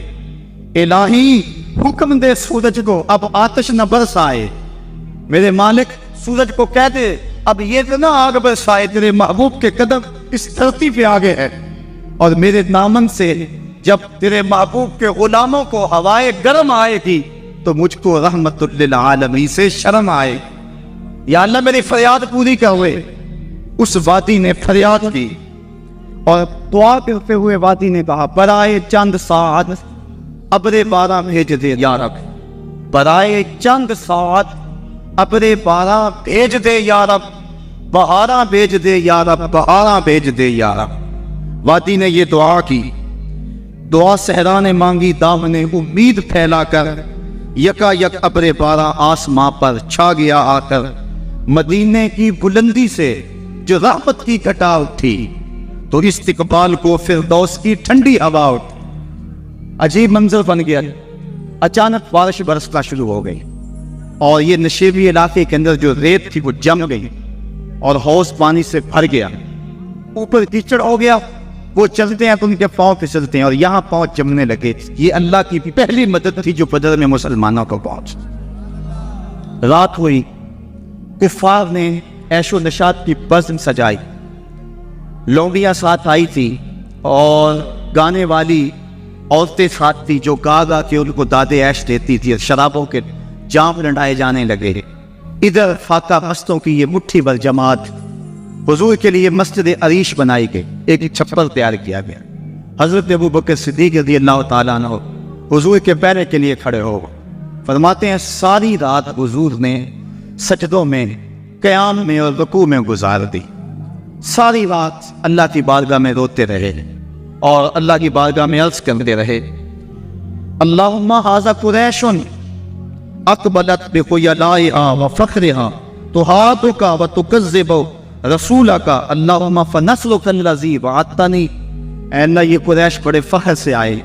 الہی حکم دے سورج کو اب آتش نہ برسائے، میرے مالک سورج کو کہہ دے اب یہ تو نہ آگ برسائے، تیرے محبوب کے قدم اس دھرتی پہ آگے ہے، اور میرے دامن سے جب تیرے محبوب کے غلاموں کو ہوائے گرم آئے گی تو مجھ کو رحمت للعالمین سے شرم آئے، یا اللہ میری فریاد پوری کرے۔ اس وادی نے فریاد کی اور دعا کرتے ہوئے وادی نے کہا برائے چند ساعت ابر بارہ بھیج دے یا رب، برائے چند ساعت ابر بارہ بھیج دے یا رب، بہارا بھیج دے یا رب، بہارا بھیج دے یا رب۔ وادی نے یہ دعا کی، دعا صحرا نے مانگی، دام نے امید پھیلا کر، یکا یک ابر بارہ آسماں پر چھا گیا آ کر، مدینے کی بلندی سے جو رحمت کی گھٹا اٹھی تو استقبال کو فردوس کی ٹھنڈی ہوا اٹھی۔ عجیب منظر بن گیا، اچانک بارش برسنا شروع ہو گئی اور یہ نشیبی علاقے کے اندر جو ریت تھی وہ جم گئی اور حوض پانی سے بھر گیا، اوپر کیچڑ ہو گیا، وہ چلتے ہیں تو ان کے پاؤں پھسلتے ہیں اور یہاں پاؤں جمنے لگے۔ یہ اللہ کی پہلی مدد تھی جو بدر میں مسلمانوں کو پہنچ۔ رات ہوئی، کفار نے عیش و نشاط کی بزم سجائی، لونڈیاں ساتھ آئی تھی اور گانے والی عورتیں ساتھ تھی جو گا گا کے ان کو دادے عیش دیتی تھی، شرابوں کے جام لڑائے جانے لگے. ادھر فاقہ پرستوں کی یہ مٹھی بھر جماعت حضور کے لیے مسجد عریش بنائی گئی, ایک چھپر تیار کیا گیا. حضرت ابوبکر صدیق رضی اللہ تعالیٰ عنہ حضور کے پیرے کے لیے کھڑے ہو. فرماتے ہیں ساری رات حضور نے سجدوں میں, قیام میں اور رکوع میں گزار دی. ساری رات اللہ کی بارگاہ میں روتے رہے اور اللہ کی بارگاہ میں عرض کرتے رہے, اللہم ھذا قریش اقبلت بخیلائها وفخرها تحاطک وتکذب رسولک اللہم فنصرک الذی وعدتنی. اے اللہ یہ قریش بڑے فخر سے آئے,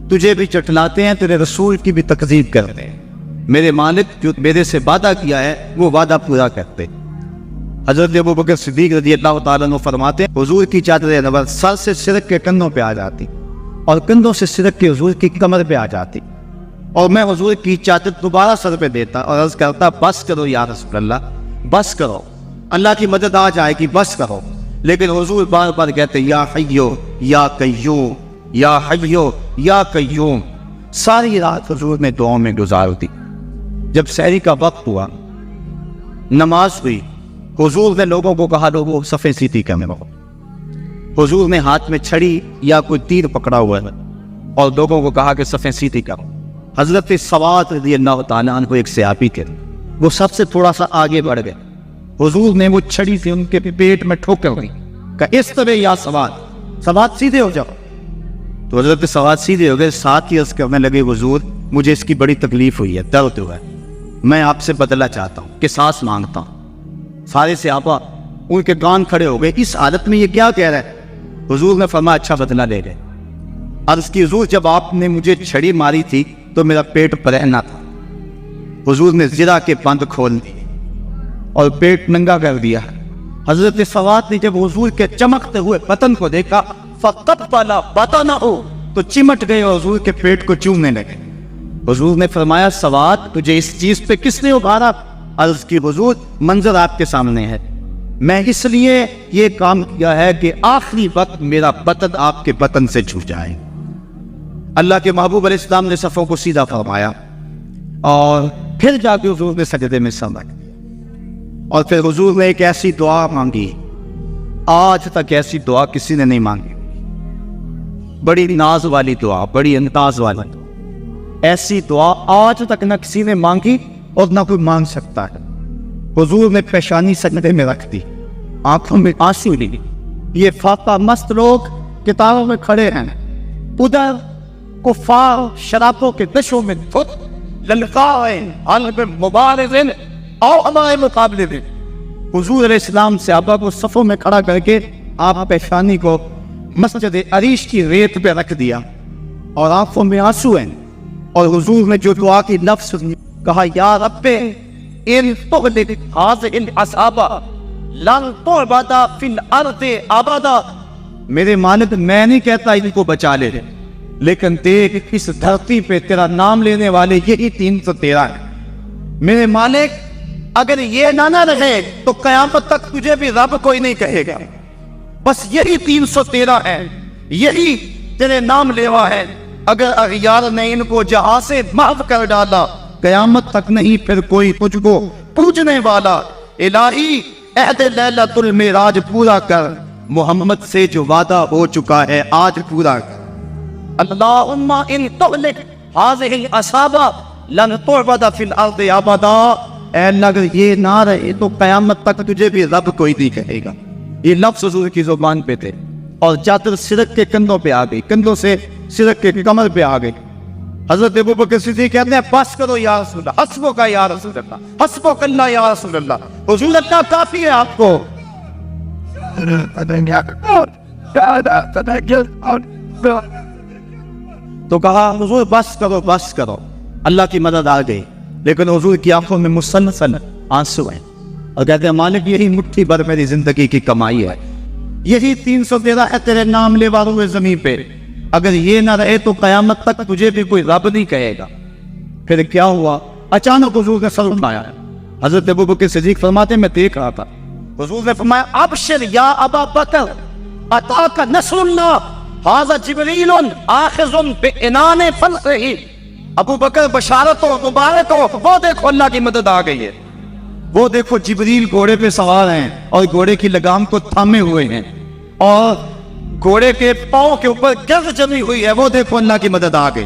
تجھے بھی چٹلاتے ہیں, تیرے رسول کی بھی تکذیب کرتے ہیں. میرے مالک جو میرے سے وعدہ کیا ہے وہ وعدہ پورا کرتے. حضرت ابوبکر صدیق رضی اللہ تعالیٰ عنہ فرماتے ہیں حضور کی چادر انور سر سے سرک کے کندھوں پہ آ جاتی اور کندھوں سے سرک کے حضور کی کمر پہ آ جاتی, اور میں حضور کی چادر دوبارہ سر پہ دیتا اور عرض کرتا بس کرو یا رسول اللہ, بس کرو, اللہ کی مدد آ جائے گی, بس کرو. لیکن حضور بار بار کہتے یا حیو یا قیوم, یا حیو یا قیوم. ساری رات حضور نے دعاؤں میں گزار دی. جب سحری کا وقت ہوا, نماز ہوئی, حضور نے لوگوں کو کہا لوگوں صفیں سیدھی کرنے لگو. حضور نے ہاتھ میں چھڑی یا کوئی تیر پکڑا ہوا ہے اور لوگوں کو کہا کہ صفیں سیدھی کرو. حضرت سواد رضی اللہ تعالیٰ عنہ ایک صحابی تھے, وہ سب سے تھوڑا سا آگے بڑھ گئے. حضور نے وہ چھڑی سے ان کے پیٹ میں ٹھوکر دی کہ اس طرح یا سواد, سواد سیدھے ہو جاؤ. تو حضرت سواد سیدھے ہو گئے, ساتھ ہی عرض کرنے لگے حضور مجھے اس کی بڑی تکلیف ہوئی ہے, درد ہوا ہے, میں آپ سے بدلہ چاہتا ہوں, قصاص مانگتا ہوں. سارے صحابہ ان کے کان کھڑے ہو گئے, اس حالت میں یہ کیا کہہ رہا ہے. حضور نے فرمایا اچھا بدلہ لے گئے. عرض کی حضور جب آپ نے مجھے چھڑی ماری تھی تو میرا پیٹ پرہنا تھا, حضور نے زرہ کے بند کھول دیے اور پیٹ ننگا کر دیا. حضرت سواد نے جب حضور کے چمکتے ہوئے بدن کو دیکھا فَقَبَّلَ بَطَنَهُ تو چمٹ گئے اور حضور کے پیٹ کو چومنے لگے. حضور نے فرمایا سواد تجھے اس چیز پہ کس نے ابھارا. عرض کی حضور منظر آپ کے سامنے ہے, میں اس لیے یہ کام کیا ہے کہ آخری وقت میرا بدن آپ کے بدن سے چھو جائے. اللہ کے محبوب علیہ السلام نے صفوں کو سیدھا فرمایا اور پھر جا کے حضور نے سجدے میں سر رکھ دیا. اور پھر حضور نے ایک ایسی دعا مانگی, آج تک ایسی دعا کسی نے نہیں مانگی. بڑی ناز والی دعا, بڑی انداز والی دعا, ایسی دعا آج تک نہ کسی نے مانگی اور نہ کوئی مانگ سکتا ہے. حضور نے پیشانی سجدے میں رکھ دی, آنکھوں میں آنسو لی. یہ فاقہ مست لوگ کتابوں میں کھڑے ہیں, ادھر کفار شرابوں کے نشوں میں دھت للقائے حلب مبارزن اور ہمارے مقابلے میں. حضور علیہ السلام صحابہ کو صفوں میں کھڑا کر کے آپ پیشانی کو مسجد عریش کی ریت پہ رکھ دیا اور آنکھوں میں آنسو ہیں. اور حضور نے جو دعا کی لفظ کہا یا رب ان تغلق هذه الاصحاب لن تعبد فی الارض ابدا. میرے مالک میں نہیں کہتا ان کو بچا لے, لیکن دیکھ اس دھرتی پہ تیرا نام لینے والے یہی 313 ہیں. میرے مالک اگر یہ نہ رہے تو قیامت تک تجھے بھی رب کوئی نہیں کہے گا. بس یہی 313 ہے, یہی تیرے نام لیوا ہے. اگر اغیار نے ان کو جہاں سے محو کر ڈالا قیامت تک نہیں پھر کوئی تجھ کو پوجنے والا. الہی عہد لیلۃ المعراج پورا کر, محمد سے جو وعدہ ہو چکا ہے آج پورا کر. اللہم ان تغلق هذه الاصحاب لن تعبد فی الارض ابدا. اے اللہ اگر یہ نہ رہے تو قیامت تک تجھے بھی رب کوئی نہیں کہے گا. یہ لفظ حضور کی زبان پہ تھے اور چادر سرک کے کندھوں پہ آ گئی, کندھوں سے سرک کے کمر پہ آ گئی. حضرت ابوبکر صدیق کہتے ہیں بس کرو یا رسول اللہ, حسبک یا رسول اللہ, حسبک اللہ یا رسول اللہ, حضور اللہ کافی ہے آپ کو. تو کہا حضور بس کرو بس کرو, اللہ کی مدد آ گئی. لیکن حضور کی آنکھوں میں مسلسل آنسو ہیں اور کہتے ہیں مالک یہی مٹھی بھر میری زندگی کی کمائی ہے, یہی 313 ہے تیرے نام لے والوں زمین پہ. اگر یہ نہ رہے تو قیامت تک تجھے بھی کوئی رب نہیں کہے گا. پھر کیا ہوا, اچانک حضور کا سر اٹھایا. حضرت ابوبکر صدیق فرماتے ہیں میں دیکھ رہا تھا, حضور نے فرمایا ابشر یا ابا بکر اتاک نصر اللہ, ھذا جبریل آخذ بعنان فلقہ. ابو بکر بشارت ہو، مبارک ہو، وہ دیکھو اللہ کی مدد آ گئی ہے، وہ دیکھو جبریل گھوڑے پہ سوار ہیں اور گھوڑے کی لگام کو تھامے ہوئے ہیں اور گھوڑے کے پاؤں کے اوپر گرد جمی ہوئی ہے، وہ دیکھو اللہ کی مدد آ گئی۔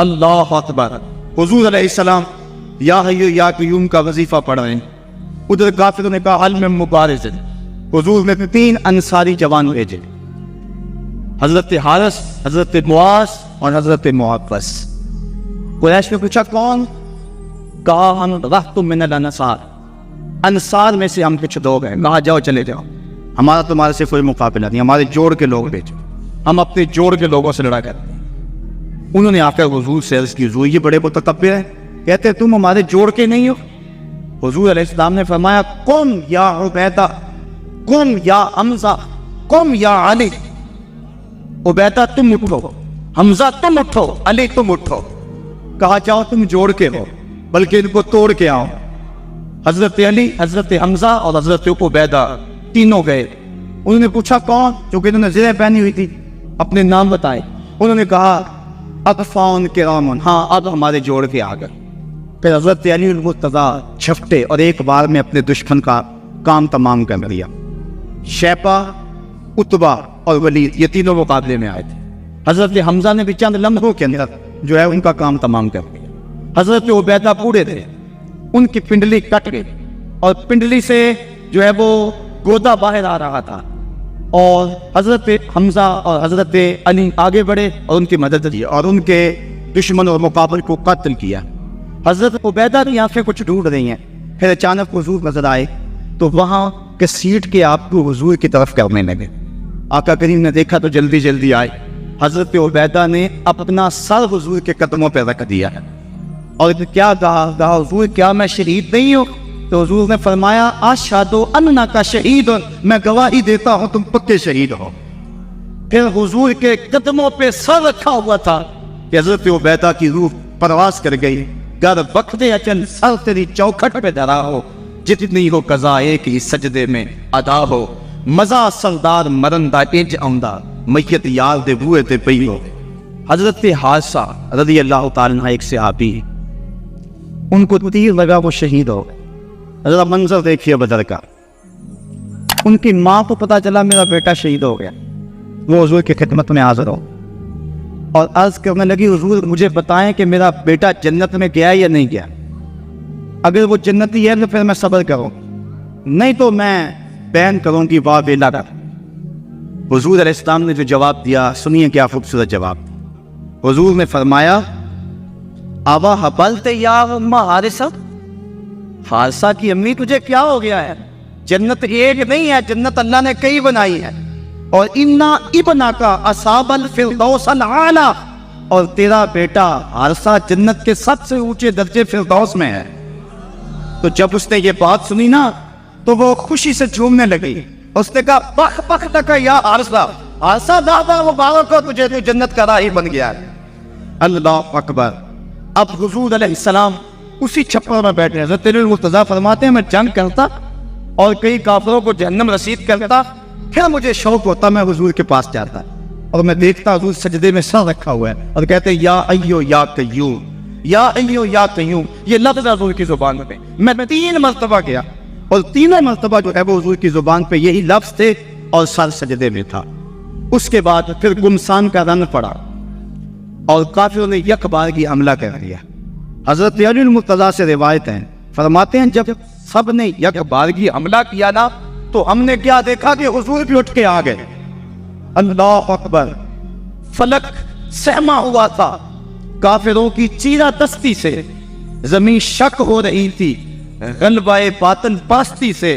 اللہ اکبر۔ حضور علیہ السلام یا حی یا قیوم کا وظیفہ پڑھ رہے ہیں، ادھر کافروں نے کہا حل میں مبارز۔ حضور نے 3 انصاری جوان بھیجے، حضرت حارث، حضرت معاذ اور حضرت معوذ۔ قریش نے پوچھا کون؟ کہا ہم رہت من الانصار، انصار میں سے ہم کچھ لوگ ہیں۔ کہا جاؤ چلے جاؤ، ہمارا تمہارے سے کوئی مقابلہ نہیں، ہمارے جوڑ کے لوگ بھیجو، ہم اپنے جوڑ کے لوگوں سے لڑا کرتے ہیں۔ انہوں نے آ کر حضور سے عرض کی، حضور یہ بڑے متکبر ہیں، کہتے ہیں تم ہمارے جوڑ کے نہیں ہو۔ حضور علیہ السلام نے فرمایا قم یا عبیدہ، قم یا حمزہ، قم یا علی۔ عبیدہ تم اٹھو، حمزہ تم اٹھو، علی تم اٹھو۔ کہا جاؤ تم جوڑ کے ہو بلکہ ان کو توڑ کے آؤ۔ حضرت علی، حضرت حمزہ اور حضرت عبیدہ تینوں گئے۔ انہوں نے پوچھا کون؟ کیونکہ انہوں نے زرہ پہنی ہوئی تھی، اپنے نام بتائے۔ انہوں نے کہا اطفاؤن کرامن، ہاں اب ہمارے جوڑ کے آ گئے۔ پھر حضرت علی المرتضیٰ چھپٹے اور ایک بار میں اپنے دشمن کا کام تمام کر دیا۔ شیبہ، عتبہ اور ولید یہ تینوں مقابلے میں آئے تھے۔ حضرت حمزہ نے بھی چند لمحوں کے اندر جو ہے ان کا کام تمام کر دیا۔ حضرت عبیدہ بوڑھے تھے، ان کی پنڈلی کٹ گئی اور پنڈلی سے جو ہے وہ گودا باہر آ رہا تھا، اور حضرت حمزہ اور حضرت علی آگے بڑھے اور ان کی مدد کی اور ان کے دشمن اور مقابل کو قتل کیا۔ حضرت عبیدہ کی آنکھیں کچھ ڈھونڈ رہی ہیں، پھر اچانک حضور نظر آئے تو وہاں کے سیٹ کے آپ کو حضور کی طرف کرنے لگے۔ آقا کریم نے دیکھا تو جلدی جلدی آئے۔ حضرت عبیدہ نے اپنا سر حضور کے قدموں پہ رکھ دیا اور کیا کہا حضور کیا میں شہید نہیں ہوں؟ تو حضور نے فرمایا اشہد انک شہید، میں گواہی دیتا ہوں تم پکے شہید ہو۔ پھر حضور کے قدموں پہ سر رکھا ہوا تھا کہ حضرت عبیدہ کی روح پرواز کر گئی۔ گر وقت اچل سر تیری چوکھٹ پہ دھرا ہو، جتنی ہو قضا ایک ہی سجدے میں ادا ہو، مزہ سردار مرندہ اج آؤندہ، میت یار دے بوئے تے پئی ہو۔ حضرت حارثہ رضی اللہ تعالیٰ عنہ ایک صحابی، ان کو تیر لگا وہ شہید ہو گئے۔ ذرا منظر دیکھیے بدر کا، ان کی ماں کو پتا چلا میرا بیٹا شہید ہو گیا، وہ حضور کی خدمت میں حاضر ہو اور عرض کرنے لگی حضور مجھے بتائیں کہ میرا بیٹا جنت میں گیا یا نہیں گیا، اگر وہ جنتی ہے تو پھر میں صبر کروں، نہیں تو میں بیان کروں گی واہ بیلا کر۔ حضور علیہ السلام نے جو جواب دیا سنیے کیا خوبصورت جواب۔ حضور نے فرمایا آبا حبلت یا ام حارثہ، حارثہ کی امی تجھے کیا ہو گیا ہے؟ جنت ایک نہیں ہے، جنت اللہ نے کئی بنائی ہے، اور انا ابنا کا اصحاب الفردوس الاعلی، اور تیرا بیٹا حارثہ جنت کے سب سے اونچے درجے فردوس میں ہے۔ تو جب اس نے یہ بات سنی نا تو وہ خوشی سے جھومنے لگی، اس نے کہا بخ بخ لکا یا حارثہ، حارثہ دادا مبارک ہو تجھے، تو جنت کا راہی بن گیا ہے۔ اللہ اکبر۔ اب حضور علیہ السلام اسی چھپر میں بیٹھے ہیں۔ حضرت المرتضیٰ فرماتے ہیں میں جنگ کرتا اور کئی کافروں کو جہنم رسید کرتا، پھر مجھے شوق ہوتا میں حضور کے پاس جاتا اور میں دیکھتا حضور سجدے میں سر رکھا ہوا ہے اور کہتے ہیں یا ایو یا قیوم، یا ایو یا قیوم۔ یہ لفظ حضور کی زبان میں میں 3 مرتبہ گیا اور تینوں مرتبہ جو ہے وہ حضور کی زبان پہ یہی لفظ تھے اور سر سجدے میں تھا۔ اس کے بعد پھر گمسان کا رن پڑا اور کافروں نے یک بارگی حملہ کر دیا۔ حضرت علی المرتضیٰ سے روایت ہیں، فرماتے ہیں جب سب نے یک بارگی حملہ کیا نا تو ہم نے کیا دیکھا کہ حضور بھی اٹھ کے آ گئے۔ اللہ اکبر۔ فلک سہما ہوا تھا کافروں کی چیرہ دستی سے، زمین شک ہو رہی تھی غلبہ باطن پاستی سے،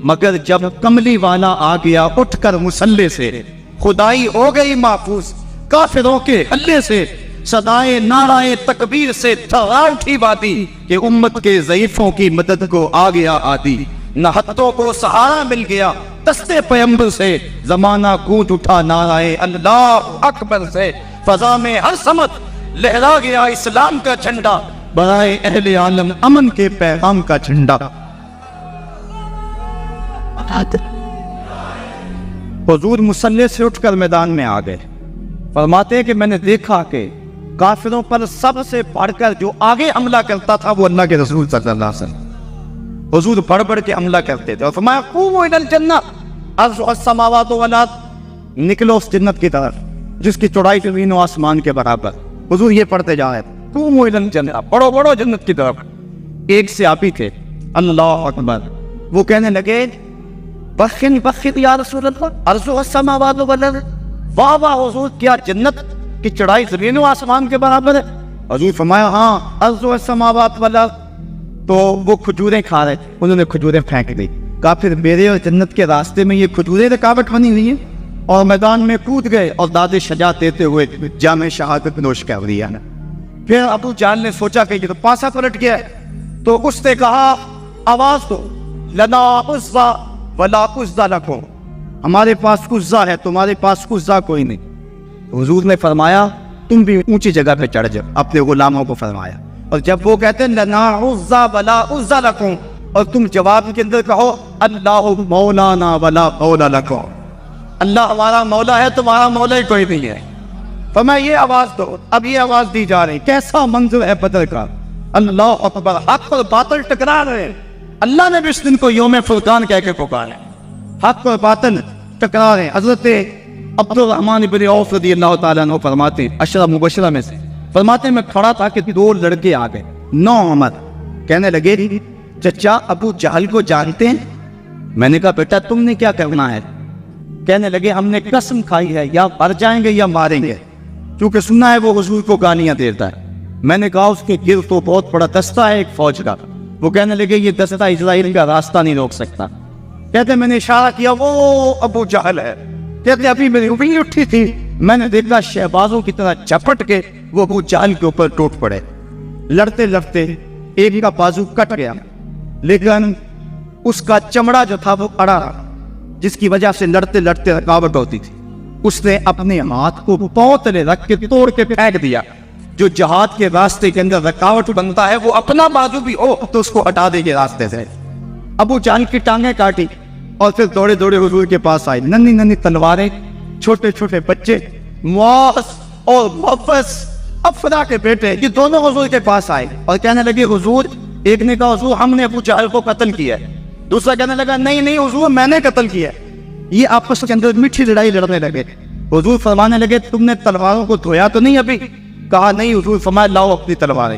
مگر جب کملی والا آ گیا اٹھ کر مسلح سے، خدائی ہو گئی محفوظ کافروں کے حلے سے، صدائے نعرہ تکبیر سے تھرا اٹھی وادی کہ امت کے ضعیفوں کی مدد کو آ گیا عادی، نہ ہتھوں کو سہارا مل گیا دستے پیمبر سے، زمانہ گونج اٹھا نعرہ اللہ اکبر سے، فضا میں ہر سمت لہرا گیا اسلام کا جھنڈا، برائے اہل عالم امن کے پیغام کا جھنڈا۔ حضور مصلی سے اٹھ کر میدان میں آ گئے، فرماتے ہیں کہ میں نے دیکھا کہ کافروں پر سب سے بڑھ کر جو آگے حملہ کرتا تھا وہ اللہ کے رسول صلی اللہ علیہ وسلم. حضور بڑھ بڑھ کے حملہ کرتے تھے اور فرمایا قوموا الی الجنہ عرضها السماوات والارض، نکلو اس جنت کی طرف جس کی چوڑائی زمین و آسمان کے برابر. حضور یہ پڑھتے جا رہے تھے قوموا الی الجنہ، بڑھو بڑھو جنت کی طرف. ایک صحابی تھے اللہ اکبر، وہ کہنے لگے بخن بخن یا رسول اللہ عرضها السماوات والارض، واہ واہ حضور کیا جنت کی چڑھائی زمین و آسمان کے برابر ہے؟ حضور فرمایا ہاں عرضها السماوات والارض. تو وہ کھجوریں کھا رہے تھے، انہوں نے کھجوریں پھینک دی. کہا پھر میرے اور جنت کے راستے میں یہ کھجوریں رکاوٹ بنی ہوئی ہیں، اور میدان میں کود گئے اور داد شجاعت دیتے ہوئے جام شہادت نوش کر لیا. پھر ابو جہل نے سوچا کہ یہ تو پاسا پلٹ گیا ہے، تو اس نے کہا آواز دو لنا عزا ولا عزا لکم، ہمارے پاس عزا ہے تمہارے پاس عزا کوئی نہیں. حضور نے فرمایا تم بھی اونچی جگہ پہ چڑھ جاؤ، اپنے غلاموں کو فرمایا. اور جب وہ کہتے ہیں لنا عزا ولا عزا لکم، اور تم جواب کے اندر کہو اللہ مولانا ولا مولا لکم، اللہ ہمارا مولا ہے تمہارا مولا ہی کوئی نہیں ہے. فرمایا یہ آواز دو. اب یہ آواز دی جا رہی، کیسا منظر ہے بدر کا. اللہ اکبر، حق اور باطل ٹکرا رہے ہیں. اللہ نے بھی اس دن کو یوم فرقان کہہ کے پکارا. حق اور باطل ٹکرا رہے ہیں. حضرت عبد الرحمن بن عوف رضی اللہ تعالیٰ عنہ فرماتے ہیں، عشرہ مبشرہ میں سے فرماتے ہیں میں کھڑا تھا کہ دو لڑکے آ گئے، 9 عمر، کہنے لگے چچا ابو جہل کو جانتے ہیں؟ میں نے کہا بیٹا تم نے کیا کرنا ہے؟ کہنے لگے ہم نے قسم کھائی ہے یا مر جائیں گے یا ماریں گے، کیونکہ سنا ہے وہ حضور کو گالیاں دیتا ہے. میں نے کہا اس کے گرد تو بہت بڑا دستہ ہے ایک فوج کا. وہ کہنے لگے یہ دستہ اسرائیل کا راستہ نہیں روک سکتا. کہتے میں نے اشارہ کیا وہ ابو جہل ہے. کہتے ابھی میری انگلی اٹھی تھی، میں نے دیکھا شہبازوں کی طرح جھپٹ کے وہ ابو جہل کے اوپر ٹوٹ پڑے. لڑتے لڑتے ایک کا بازو کٹ گیا، لیکن اس کا چمڑا جو تھا وہ اڑا رہا، جس کی وجہ سے لڑتے لڑتے رکاوٹ ہوتی تھی. اس نے اپنے ہاتھ کو پاؤں تلے رکھ کے توڑ کے پھینک دیا. جو جہاد کے راستے کے اندر رکاوٹ بنتا ہے وہ اپنا بازو بھی ہو تو اس کو ہٹا دے کے راستے سے. ابو جہل کی ٹانگیں کاٹی اور پھر دوڑے دوڑے حضور کے پاس آئے. ننھی ننھی تلواریں، چھوٹے چھوٹے بچے، معاذ اور محبس افرا کے بیٹے، یہ دونوں حضور کے پاس آئے اور کہنے لگے حضور، ایک نے کہا حضور ہم نے ابو جہل کو قتل کیا ہے، دوسرا کہنے لگا نہیں نہیں حضور میں نے قتل کیا ہے. یہ آپس کے اندر میٹھی لڑائی لڑنے لگے. حضور فرمانے لگے تم نے تلواروں کو دھویا تو نہیں ابھی؟ کہا نہیں. حضور فرمایا لاؤ اپنی تلواریں.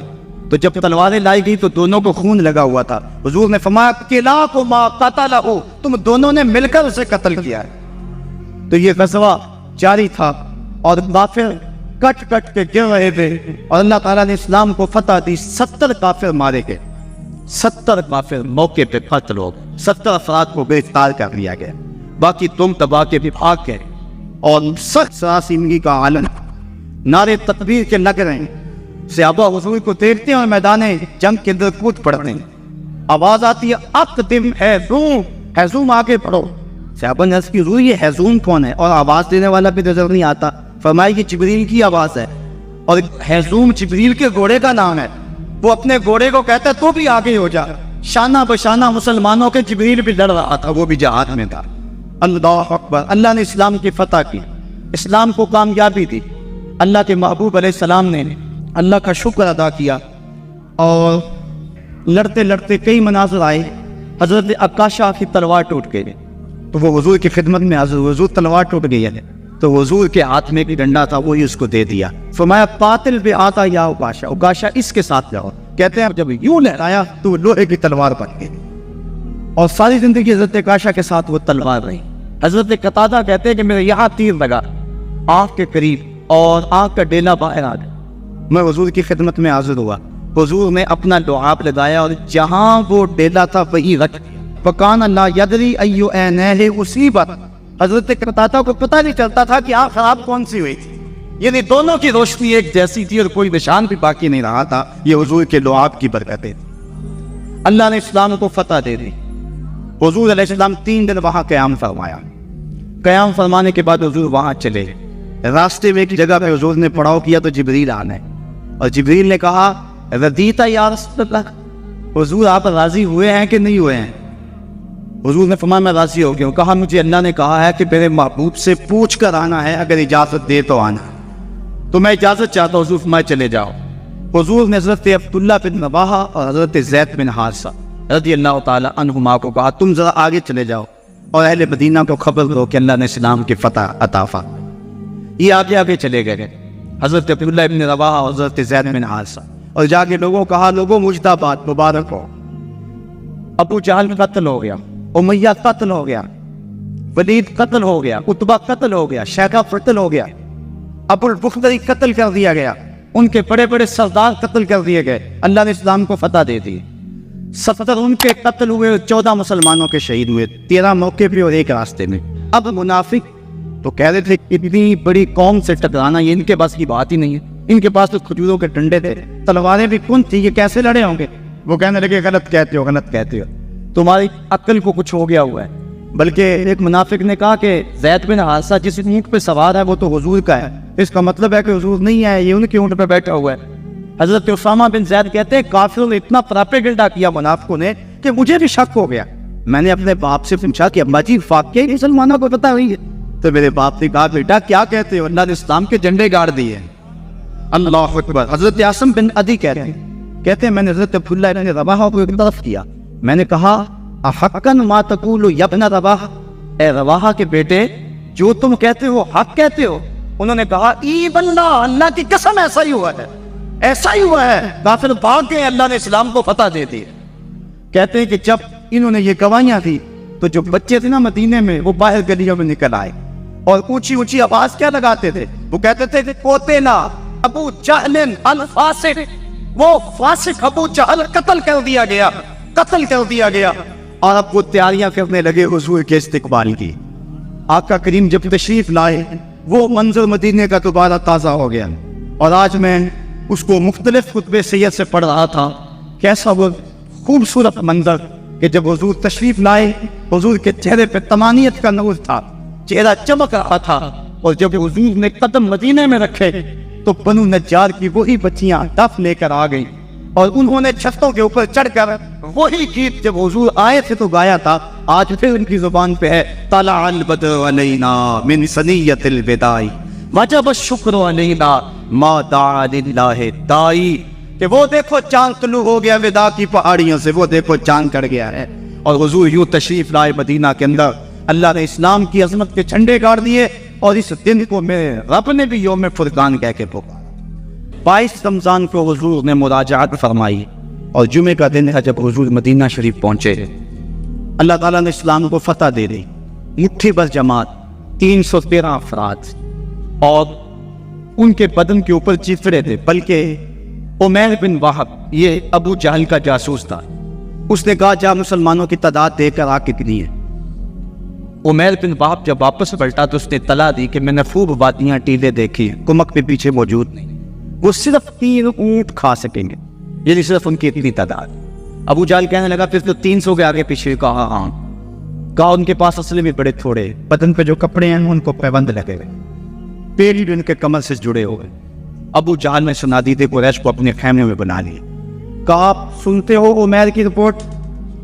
تو جب تلواریں لائی گئی تو دونوں کو خون لگا ہوا تھا. حضور نے فرمایا کلاکما قتلہ، تم دونوں نے مل کر اسے قتل کیا ہے. تو یہ غزوہ جاری تھا اور کافر کٹ کٹ کے گر رہے تھے اور اللہ تعالیٰ نے اسلام کو فتح دی. 70 کافر مارے گئے، 70 کافر موقع پہ قتل ہو گئے، 70 افراد کو گرفتار کر لیا گیا. باقی تم تباہ کے بھی بھاگ گئے اور سخت سراسیمگی کا عالم، نعرے تکبیر کے لگ رہے ہیں. صحابہ حضور کو دیکھتے ہیں اور میدان جنگ کے اندر کود پڑتے ہیں. آواز آتی ہے اقدم حیزوم، حیزوم آگے پڑھو. صحابہ نے عرض کی حضور یہ حیزوم کون ہے؟ اور آواز دینے والا بھی نظر نہیں آتا. فرمایا یہ جبریل کی آواز ہے اور حیزوم جبریل کے گھوڑے کا نام ہے. وہ اپنے گھوڑے کو کہتا ہے تو بھی آگے ہو جا. شانہ بشانہ مسلمانوں کے جبریل بھی لڑ رہا تھا، وہ بھی جہاد میں تھا. اللہ اکبر. اللہ نے اسلام کی فتح کی، اسلام کو کامیابی دی. اللہ کے محبوب علیہ السلام نے اللہ کا شکر ادا کیا اور لڑتے لڑتے کئی مناظر آئے. حضرت عکاشہ کی تلوار ٹوٹ گئی تو وہ حضور کی خدمت میں حاضر ہوئے. حضور تلوار ٹوٹ گئی ہے تو حضور کے ہاتھ میں ایک ڈنڈا تھا، وہی اس کو دے دیا. فرمایا قاتل بھی آتا یا عکاشہ، عکاشہ اس کے ساتھ جاؤ. کہتے ہیں جب یوں لہرایا تو وہ لوہے کی تلوار بن گئی اور ساری زندگی حضرت عکاشہ کے ساتھ وہ تلوار رہی. حضرت قتادہ کہتے ہیں کہ میرے یہاں تیر لگا آنکھ کے قریب اور آنکھ کا ڈیلا باہر آ گیا. میں حضور کی خدمت میں حاضر ہوا. حضور نے اپنا لعاب لگایا اور جہاں وہ ڈیلا تھا وہی رکھ دیا. فکان اللہ یدری ایو عینیہ اصیبت. حضرت قتادہ کو پتہ نہیں چلتا تھا کہ آنکھ خراب کون سی ہوئی تھی، یعنی دونوں کی روشنی ایک جیسی تھی اور کوئی نشان بھی باقی نہیں رہا تھا. یہ حضور کے لعاب کی برکتیں. اللہ نے اسلام کو فتح دے دی. حضور علیہ السلام 3 دن وہاں قیام فرمایا. قیام فرمانے کے بعد حضور وہاں چلے. راستے میں ایک جگہ پہ حضور نے پڑاؤ کیا تو جبریل آنے اور جبریل نے کہا رضیت یا رسول اللہ، حضور آپ راضی ہوئے ہیں کہ نہیں ہوئے ہیں؟ حضور نے فرمایا میں راضی ہو گیا ہوں. کہا مجھے اللہ نے کہا ہے کہ میرے محبوب سے پوچھ کر آنا ہے، اگر اجازت دے تو آنا. تو میں اجازت چاہتا ہوں حضور فرمائے چلے جاؤ۔ حضور نے حضرت عبداللہ بن رواحہ اور حضرت زید بن حارثہ رضی اللہ تعالی عنہما کو کہا تم ذرا آگے چلے جاؤ اور اہل مدینہ کو خبر دو کہ اللہ نے اسلام کی فتح عطا فرمائی۔ یہ آگے آگے چلے گئے حضرت عبداللہ بن رواحہ اور حضرت زید بن حارثہ، اور جا کے لوگوں کو کہا لوگوں مجدہ بات مبارک ہو، ابو جہل قتل ہو گیا، امیہ قتل ہو گیا، ولید قتل ہو گیا، عتبہ قتل ہو گیا، شیخہ قتل ہو گیا، ابو البختری قتل کر دیا گیا، ان کے بڑے بڑے سردار قتل کر دیے گئے، اللہ نے اسلام کو فتح دے دی۔ 70 ان کے قتل ہوئے، 14 مسلمانوں کے شہید ہوئے، 13 موقع پہ اور ایک راستے میں۔ اب منافق تو کہہ رہے تھے اتنی بڑی قوم سے ٹکرانا یہ ان کے پاس کی بات ہی نہیں ہے، ان کے پاس تو کھجوروں کے ڈنڈے تھے، تلواریں بھی کن تھی، یہ کیسے لڑے ہوں گے؟ وہ کہنے لگے غلط کہتے ہو، غلط کہتے ہو، تمہاری عقل کو کچھ ہو گیا ہوا ہے۔ بلکہ ایک منافق نے کہا کہ زید بن حارثہ جس اونٹ پہ سوار ہے وہ تو حضور کا ہے، اس کا مطلب ہے کہ حضور نہیں ہے، یہ ان کے اونٹ پہ بیٹھا ہوا ہے۔ حضرت اسامہ بن زید کہتے ہیں کافروں نے اتنا پراپیگنڈا کیا منافقوں نے کہ مجھے بھی شک ہو گیا۔ میں نے اپنے باپ سے پوچھا کہ ابا جی واقعی مسلمانوں کو پتہ ہوئی ہے؟ تو میرے باپ نے کہا بیٹا کیا کہتے ہو، اللہ نے اسلام کے جھنڈے گاڑ دیے۔ اللہ اکبر۔ حضرت عاصم بن عدی کہتے ہیں میں نے حضرت عبداللہ بن رواحہ کو ایک طرف کیا، میں نے کہا احقاً ما تقول یا ابن رواحہ، اے رواحہ کے بیٹے جو تم کہتے ہو حق کہتے ہو؟ انہوں نے کہا ای بندہ اللہ کی قسم ایسا ہی ہوا ہے، ایسا ہی ہوا ہے، کافر بھاگ گئے، اللہ نے اسلام کو فتح دے دی۔ کہتے ہیں کہ جب انہوں نے یہ گواہیاں دی تو جو بچے تھے نا مدینے میں وہ باہر گلیوں میں نکل آئے اور اونچی اونچی آواز کیا لگاتے تھے؟ وہ کہتے تھے کہ قتل ابو جہل الفاسق، وہ فاسق ابو جہل قتل کر دیا گیا، قتل کر دیا گیا۔ اور اب وہ تیاریاں کرنے لگے حضور کے استقبال کی۔ آقا کریم جب تشریف لائے وہ منظر مدینے کا دوبارہ تازہ ہو گیا، اور آج میں اس کو مختلف خطبے سید سے پڑھ رہا تھا۔ کیسا وہ خوبصورت منظر کہ جب حضور تشریف لائے حضور کے چہرے پہ طمانینت کا نور تھا، چہرہ چمک رہا تھا، اور جب حضور نے قدم مدینے میں رکھے تو بنو نجار کی وہی بچیاں ڈف لے کر آ گئیں، اور انہوں نے چھتوں کے اوپر چڑھ کر وہی گیت جب حضور آئے تھے تو گایا تھا، آج پھر ان کی زبان پہ ہے طلع البدر علینا من ثنیۃ الوداع وجب الشکر علینا ما دعا للہ داعی، کہ وہ دیکھو چاند طلوع ہو گیا وداع کی پہاڑیوں سے، وہ دیکھو چاند چڑھ گیا ہے۔ اور حضور یوں تشریف لائے مدینہ کے اندر، اللہ نے اسلام کی عظمت کے جھنڈے گاڑ دیے، اور اس دن کو میرے رب نے بھی یوم فرقان کہہ کے پکارا۔ 22 رمضان کو حضور نے مراجعت فرمائی، اور جمعے کا دن ہے جب حضور مدینہ شریف پہنچے۔ اللہ تعالیٰ نے اسلام کو فتح دے دی، مٹھی بس جماعت 313 افراد، اور ان کے بدن کے اوپر چیفڑے تھے، بلکہ عمیر بن وہب یہ ابو جہل کا جاسوس تھا، اس نے کہا جا مسلمانوں کی تعداد دے کر آ کتنی ہے۔ عمیر بن وہب جب واپس پلٹا تو اس نے اطلاع دی کہ میں نے خوب وادیاں ٹیلے دیکھی ہیں، کمک بھی پیچھے موجود نہیں، وہ صرف 3 اونٹ کھا سکیں گے، یعنی صرف ان کی اتنی تعداد۔ ابو جہل کہنے لگا پھر تو 300 کے آگے پیچھے، کہا ہاں، کہا ان کے پاس اصل میں بڑے تھوڑے، بدن پہ جو کپڑے ہیں ان کو پیبند لگے ہوئے، پیڑ بھی ان کے کمر سے جڑے ہوئے۔ ابو جہل نے صنادید قریش کو اپنے خیمے میں بنا لیے، کہا آپ سنتے ہو عمیر کی رپورٹ،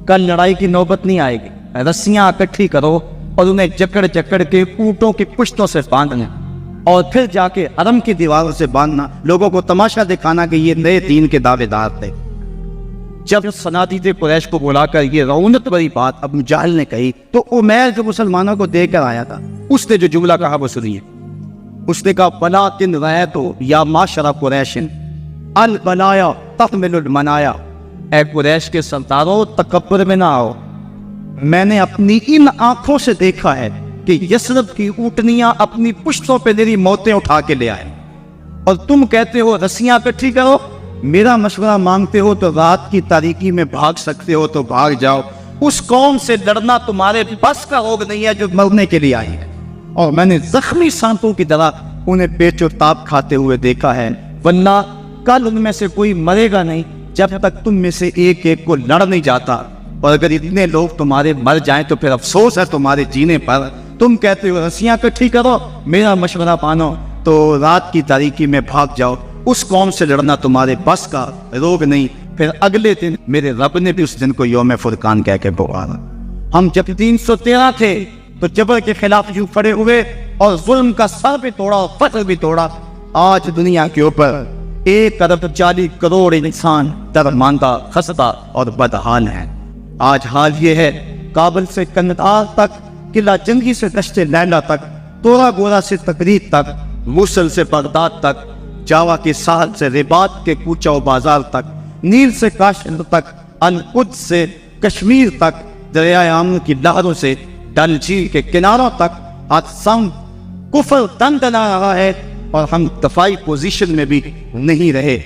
کل لڑائی کی نوبت نہیں آئے گی، رسیاں اکٹھی کرو اور انہیں جکڑ جکڑ کے اونٹوں کی پشتوں سے باندھنا، اور پھر جا کے حرم کی دیواروں سے باندھنا، لوگوں کو تماشا دکھانا کہ یہ نئے دین کے دعوے دار تھے۔ جب صنادید قریش کو بلا کر یہ رونق بھری بات ابو جہل نے کہی تو عمیر جو مسلمانوں کو دے کر آیا تھا اس نے جو جملہ کہا وہ سنیے۔ اس نے کہا وَلَٰكِنْ رَأَيْتُ يَا مَعْشَرَ قُرَيْشٍ الْبَلَايَا تَحْمِلُ الْمَنَايَا، اے قریش کے سرداروں تکبر میں نہ آؤ، میں نے اپنی ان آنکھوں سے دیکھا ہے کہ یثرب کی اونٹنیاں اپنی پشتوں پہ میری موتیں اٹھا کے لے آئے، اور تم کہتے ہو رسیاں اکٹھی کرو، میرا مشورہ مانگتے ہو تو رات کی تاریکی میں بھاگ سکتے ہو تو بھاگ جاؤ، اس قوم سے لڑنا تمہارے بس کا روگ نہیں ہے جو مرنے کے لیے آئی ہے، اور میں نے زخمی سانپوں کی طرح انہیں پیچ و تاب کھاتے ہوئے دیکھا ہے، ورنہ کل ان میں سے کوئی مرے گا نہیں جب تک تم میں سے ایک ایک کو لڑ نہیں جاتا، اور اگر اتنے لوگ تمہارے مر جائیں تو پھر افسوس ہے تمہارے جینے پر۔ تم کہتے ہو رسیاں اکٹھی کرو، میرا مشورہ مانو تو رات کی تاریکی میں بھاگ جاؤ، اس قوم سے لڑنا تمہارے بس کا روگ نہیں۔ پھر اگلے دن میرے رب نے بھی اس دن کو یوم فرقان کہہ کے پکارا۔ ہم جب 313 تھے تو جبر کے خلاف یوں کھڑے ہوئے اور ظلم کا سر بھی توڑا اور فخر بھی توڑا، آج دنیا کے اوپر 1.40 ارب انسان درماندہ، خستہ اور بدحال ہیں۔ آج حال یہ ہے، کابل سے کندھار تک، قلعہ جنگی سے دشت لیلا تک، تورا گورا سے تقریر تک، موصل سے بغداد تک، جاوا کے ساحل سے رباط کے کوچہ و بازار تک، نیل سے کاشمیر تک، القدس سے کشمیر تک، دریائے آمن کی لہروں سے ڈل جھیل کے کناروں تک، آج سم کفر تن تنا رہا ہے اور ہم دفاعی پوزیشن میں بھی نہیں رہے۔